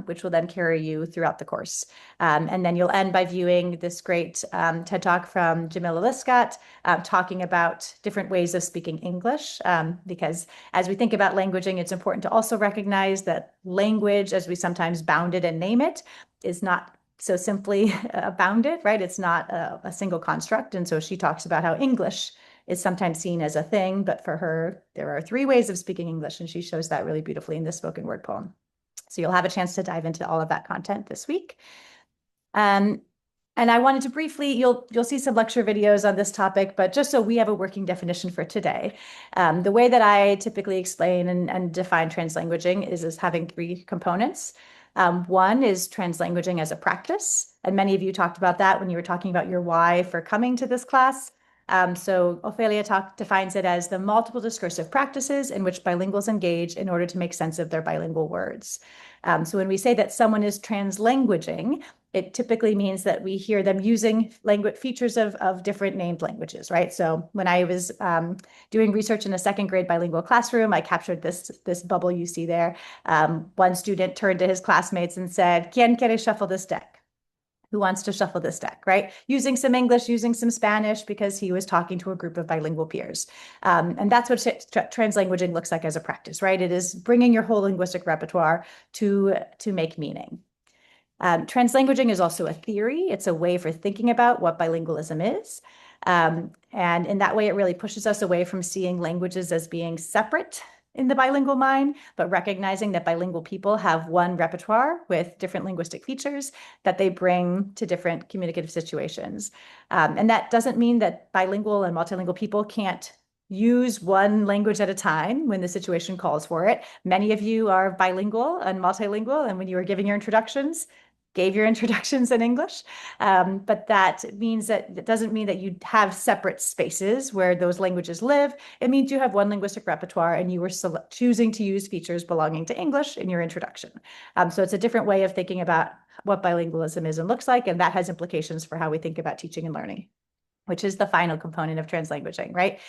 which will then carry you throughout the course. And then you'll end by viewing this great TED Talk from Jamila Liscott, talking about different ways of speaking English, because as we think about languaging, it's important to also recognize that language, as we sometimes bound it and name it, is not so simply bounded, right? It's not a single construct. And so she talks about how English is sometimes seen as a thing, but for her, there are 3 ways of speaking English, and she shows that really beautifully in this spoken word poem. So you'll have a chance to dive into all of that content this week. And I wanted to briefly, you'll see some lecture videos on this topic, but just so we have a working definition for today, the way that I typically explain and define translanguaging is as having three components. One is translanguaging as a practice, and many of you talked about that when you were talking about your why for coming to this class. So Ophelia defines it as the multiple discursive practices in which bilinguals engage in order to make sense of their bilingual words. So when we say that someone is translanguaging, it typically means that we hear them using language features of different named languages, right? So when I was doing research in a second grade bilingual classroom, I captured this bubble you see there. One student turned to his classmates and said, "Quien quiere shuffle this deck?" Who wants to shuffle this deck, right? Using some English, using some Spanish, because he was talking to a group of bilingual peers. And that's what translanguaging looks like as a practice, right? It is bringing your whole linguistic repertoire to make meaning. Translanguaging is also a theory. It's a way for thinking about what bilingualism is. And in that way, it really pushes us away from seeing languages as being separate in the bilingual mind, but recognizing that bilingual people have one repertoire with different linguistic features that they bring to different communicative situations. And that doesn't mean that bilingual and multilingual people can't use one language at a time when the situation calls for it. Many of you are bilingual and multilingual, and when you were giving your introductions, gave your introductions in English. But that means that it doesn't mean that you have separate spaces where those languages live. It means you have one linguistic repertoire and you were choosing to use features belonging to English in your introduction. So it's a different way of thinking about what bilingualism is and looks like, and that has implications for how we think about teaching and learning, which is the final component of translanguaging, right?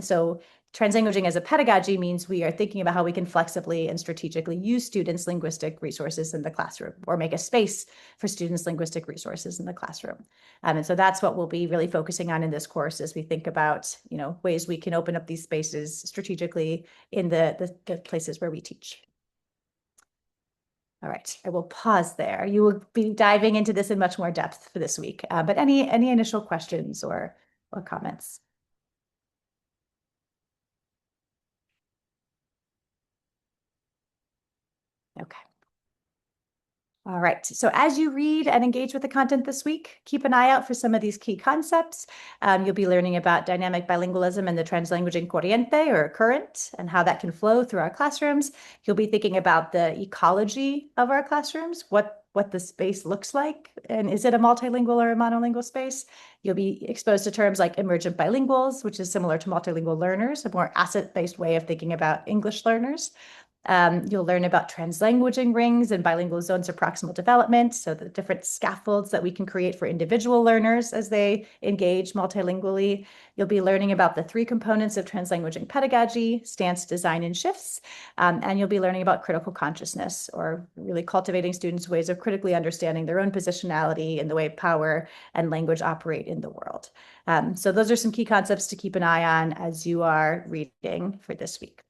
So translanguaging as a pedagogy means we are thinking about how we can flexibly and strategically use students' linguistic resources in the classroom, or make a space for students' linguistic resources in the classroom. And so that's what we'll be really focusing on in this course as we think about, ways we can open up these spaces strategically in the places where we teach. All right, I will pause there. You will be diving into this in much more depth for this week. But any initial questions or comments? Okay. All right, so as you read and engage with the content this week, keep an eye out for some of these key concepts. You'll be learning about dynamic bilingualism and the translanguaging corriente or current and how that can flow through our classrooms. You'll be thinking about the ecology of our classrooms, what the space looks like, and is it a multilingual or a monolingual space? You'll be exposed to terms like emergent bilinguals, which is similar to multilingual learners, a more asset-based way of thinking about English learners. You'll learn about translanguaging rings and bilingual zones of proximal development, so the different scaffolds that we can create for individual learners as they engage multilingually. You'll be learning about the three components of translanguaging pedagogy: stance, design, and shifts. And you'll be learning about critical consciousness, or really cultivating students' ways of critically understanding their own positionality and the way power and language operate in the world. So those are some key concepts to keep an eye on as you are reading for this week.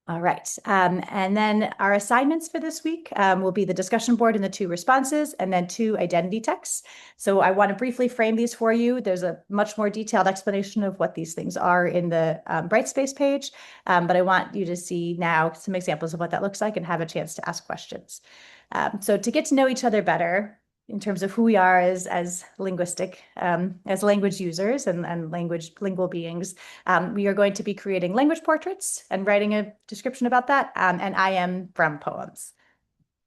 All right, and then our assignments for this week will be the discussion board and the 2 responses, and then 2 identity texts. So I want to briefly frame these for you. There's a much more detailed explanation of what these things are in the Brightspace page, but I want you to see now some examples of what that looks like and have a chance to ask questions. So to get to know each other better, in terms of who we are as language users and lingual beings. We are going to be creating language portraits and writing a description about that, and I am from poems.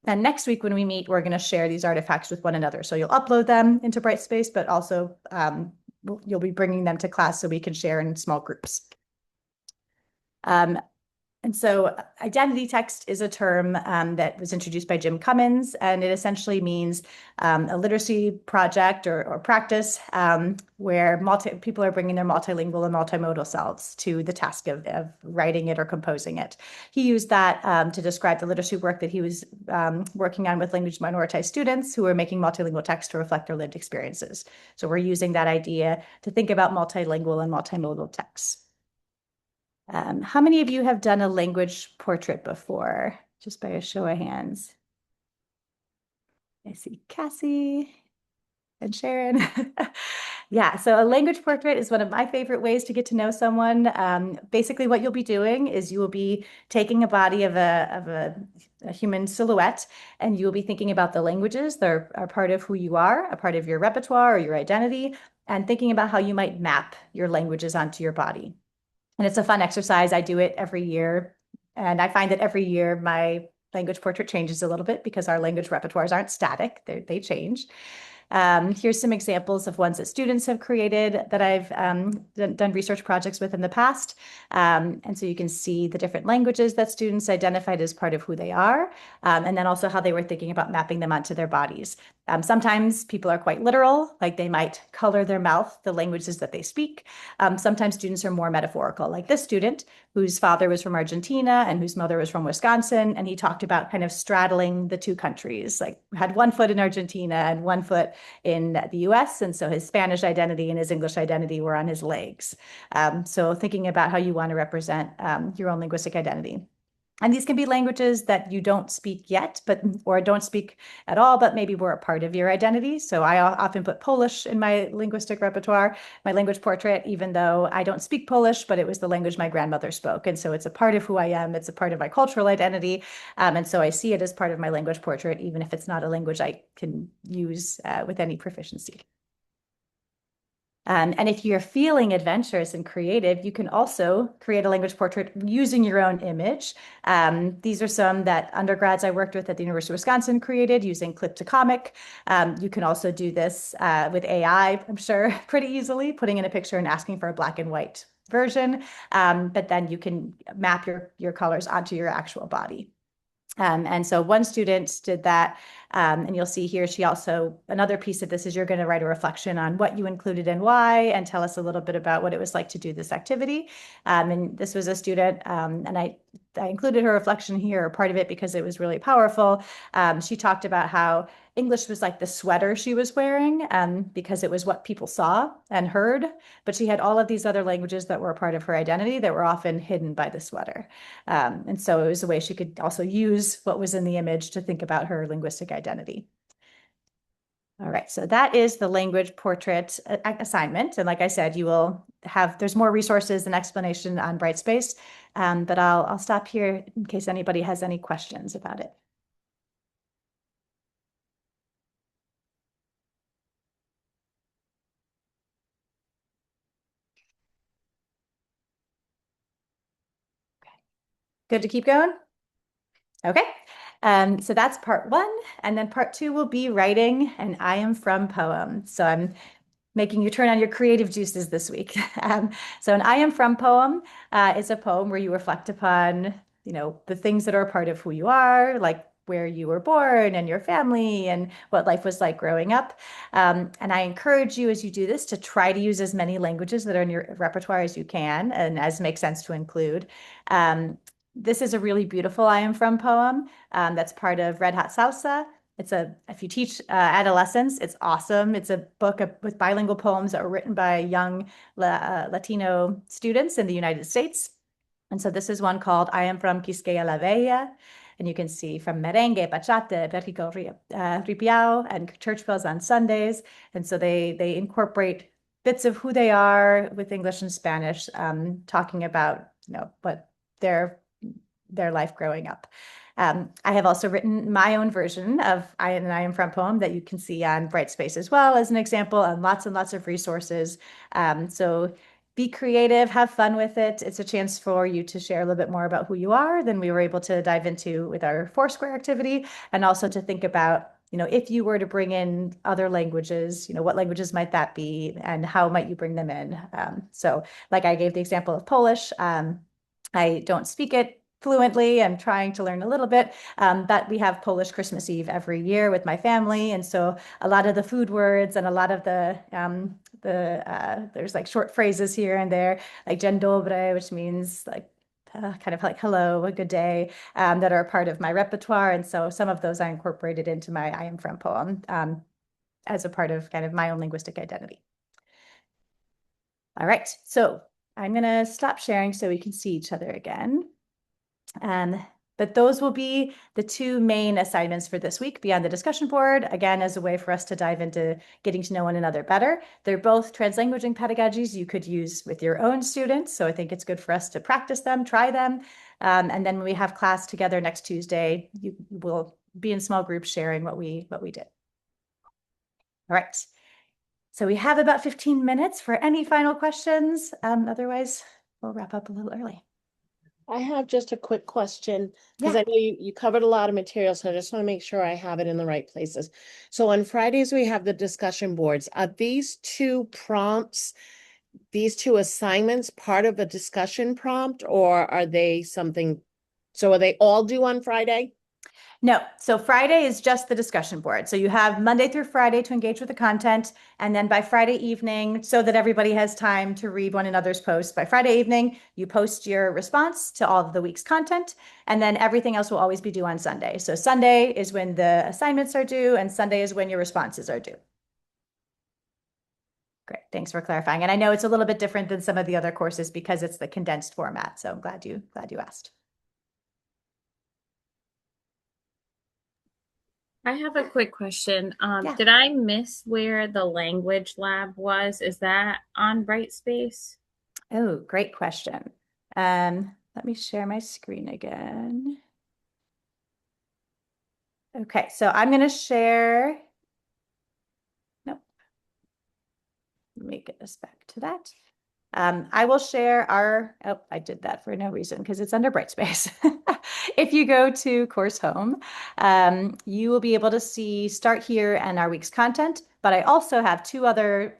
And next week when we meet, we're going to share these artifacts with one another. So you'll upload them into Brightspace, but also you'll be bringing them to class so we can share in small groups. And so identity text is a term that was introduced by Jim Cummins, and it essentially means a literacy project or practice where people are bringing their multilingual and multimodal selves to the task of writing it or composing it. He used that to describe the literacy work that he was working on with language minoritized students who are making multilingual text to reflect their lived experiences. So we're using that idea to think about multilingual and multimodal texts. How many of you have done a language portrait before? Just by a show of hands. I see Cassie and Sharon. Yeah, so a language portrait is one of my favorite ways to get to know someone. Basically, what you'll be doing is you will be taking a body of a human silhouette, and you will be thinking about the languages that are part of who you are, a part of your repertoire or your identity, and thinking about how you might map your languages onto your body. And it's a fun exercise. I do it every year, and I find that every year my language portrait changes a little bit because our language repertoires aren't static, they change. Here's some examples of ones that students have created that I've done research projects with in the past. And so you can see the different languages that students identified as part of who they are, and then also how they were thinking about mapping them onto their bodies. Sometimes people are quite literal, like they might color their mouth the languages that they speak. Sometimes students are more metaphorical, like this student whose father was from Argentina and whose mother was from Wisconsin. And he talked about kind of straddling the two countries, like had one foot in Argentina and one foot in the US. And so his Spanish identity and his English identity were on his legs. So thinking about how you want to represent your own linguistic identity. And these can be languages that you don't speak yet, or don't speak at all, but maybe were a part of your identity. So I often put Polish in my linguistic repertoire, my language portrait, even though I don't speak Polish, but it was the language my grandmother spoke. And so it's a part of who I am. It's a part of my cultural identity. And so I see it as part of my language portrait, even if it's not a language I can use with any proficiency. And if you're feeling adventurous and creative, you can also create a language portrait using your own image. These are some that undergrads I worked with at the University of Wisconsin created using Clip to Comic. You can also do this with AI, I'm sure, pretty easily, putting in a picture and asking for a black and white version. But then you can map your colors onto your actual body. And so one student did that, and you'll see here, she also, another piece of this is you're going to write a reflection on what you included and why, and tell us a little bit about what it was like to do this activity. And this was a student, and I included her reflection here, or part of it, because it was really powerful. She talked about how English was like the sweater she was wearing, because it was what people saw and heard, but she had all of these other languages that were a part of her identity that were often hidden by the sweater. And so it was a way she could also use what was in the image to think about her linguistic identity. All right, so that is the language portrait assignment. And like I said, you will have, there's more resources and explanation on Brightspace, but I'll stop here in case anybody has any questions about it. Good to keep going? Okay. So that's part one. And then part two will be writing an I am from poem. So I'm making you turn on your creative juices this week. So an I am from poem is a poem where you reflect upon, the things that are a part of who you are, like where you were born and your family and what life was like growing up. And I encourage you as you do this to try to use as many languages that are in your repertoire as you can and as makes sense to include. This is a really beautiful I Am From poem that's part of Red Hot Salsa. If you teach adolescents, it's awesome. It's a book with bilingual poems that were written by young Latino students in the United States. And so this is one called I Am From Quisqueya La Bella. And you can see from merengue, bachata, perrico ripiao, and church bells on Sundays. And so they incorporate bits of who they are with English and Spanish, talking about, what their life growing up. I have also written my own version of I Am From poem that you can see on Brightspace as well as an example, and lots of resources. So be creative, have fun with it. It's a chance for you to share a little bit more about who you are than we were able to dive into with our Foursquare activity, and also to think about, if you were to bring in other languages, what languages might that be, and how might you bring them in? So like I gave the example of Polish. I don't speak it fluently. I'm trying to learn a little bit, but we have Polish Christmas Eve every year with my family. And so a lot of the food words and a lot of there's like short phrases here and there, like dzień dobry, which means like kind of like hello, a good day, that are a part of my repertoire. And so some of those I incorporated into my I Am From poem as a part of kind of my own linguistic identity. All right, so I'm going to stop sharing so we can see each other again. But those will be the two main assignments for this week beyond the discussion board, again, as a way for us to dive into getting to know one another better. They're both translanguaging pedagogies you could use with your own students. So I think it's good for us to practice them, try them. And then when we have class together next Tuesday, you will be in small groups sharing what we did. All right. So we have about 15 minutes for any final questions. Otherwise, we'll wrap up a little early.
I have just a quick question because
Yeah.
I know you covered a lot of material, so I just want to make sure I have it in the right places. So on Fridays, we have the discussion boards. Are these two prompts, these two assignments part of a discussion prompt, or are they something? So are they all due on Friday?
No, so Friday is just the discussion board. So you have Monday through Friday to engage with the content. And then by Friday evening, so that everybody has time to read one another's posts, by Friday evening, you post your response to all of the week's content. And then everything else will always be due on Sunday. So Sunday is when the assignments are due, and Sunday is when your responses are due. Great, thanks for clarifying. And I know it's a little bit different than some of the other courses because it's the condensed format. So I'm glad you asked.
I have a quick question.
Yeah.
Did I miss where the language lab was? Is that on Brightspace?
Oh, great question. Let me share my screen again. Okay, so I'm going to share. Nope. Let me get us back to that. I will share our, oh, I did that for no reason because it's under Brightspace. If you go to Course Home, you will be able to see Start Here and our week's content, but I also have two other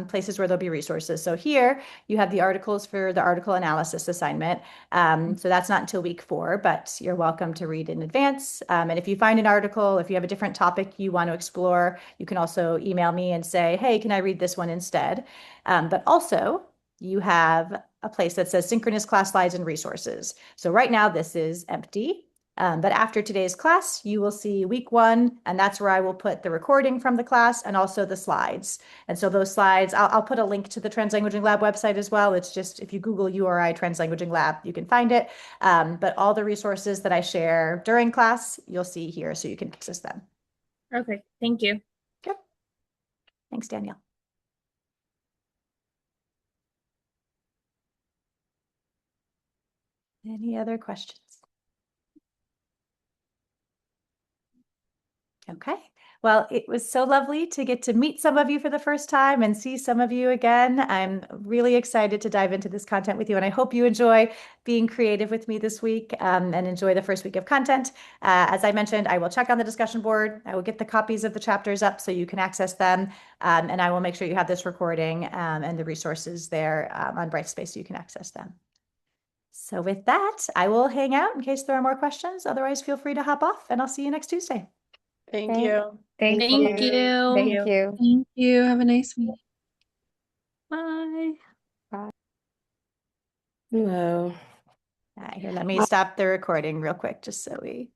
places where there'll be resources. So here you have the articles for the article analysis assignment. So that's not until week 4, but you're welcome to read in advance. And if you find an article, if you have a different topic you want to explore, you can also email me and say, hey, can I read this one instead? But also, you have a place that says Synchronous class slides and resources. So right now this is empty, but after today's class, you will see week 1, and that's where I will put the recording from the class and also the slides. And so those slides, I'll put a link to the Translanguaging Lab website as well. It's just, if you Google URI Translanguaging Lab, you can find it. But all the resources that I share during class, you'll see here so you can access them.
Okay, thank you.
Yep. Thanks, Danielle. Any other questions? Okay. Well, it was so lovely to get to meet some of you for the first time and see some of you again. I'm really excited to dive into this content with you, and I hope you enjoy being creative with me this week and enjoy the first week of content. As I mentioned, I will check on the discussion board. I will get the copies of the chapters up so you can access them, and I will make sure you have this recording and the resources there on Brightspace so you can access them. So with that, I will hang out in case there are more questions. Otherwise, feel free to hop off, and I'll see you next Tuesday.
Thank you.
Thank
Thank
you.
you.
Thank you.
Thank you. Have a nice week.
Bye.
Hello.
All right, here, let me stop the recording real quick just so we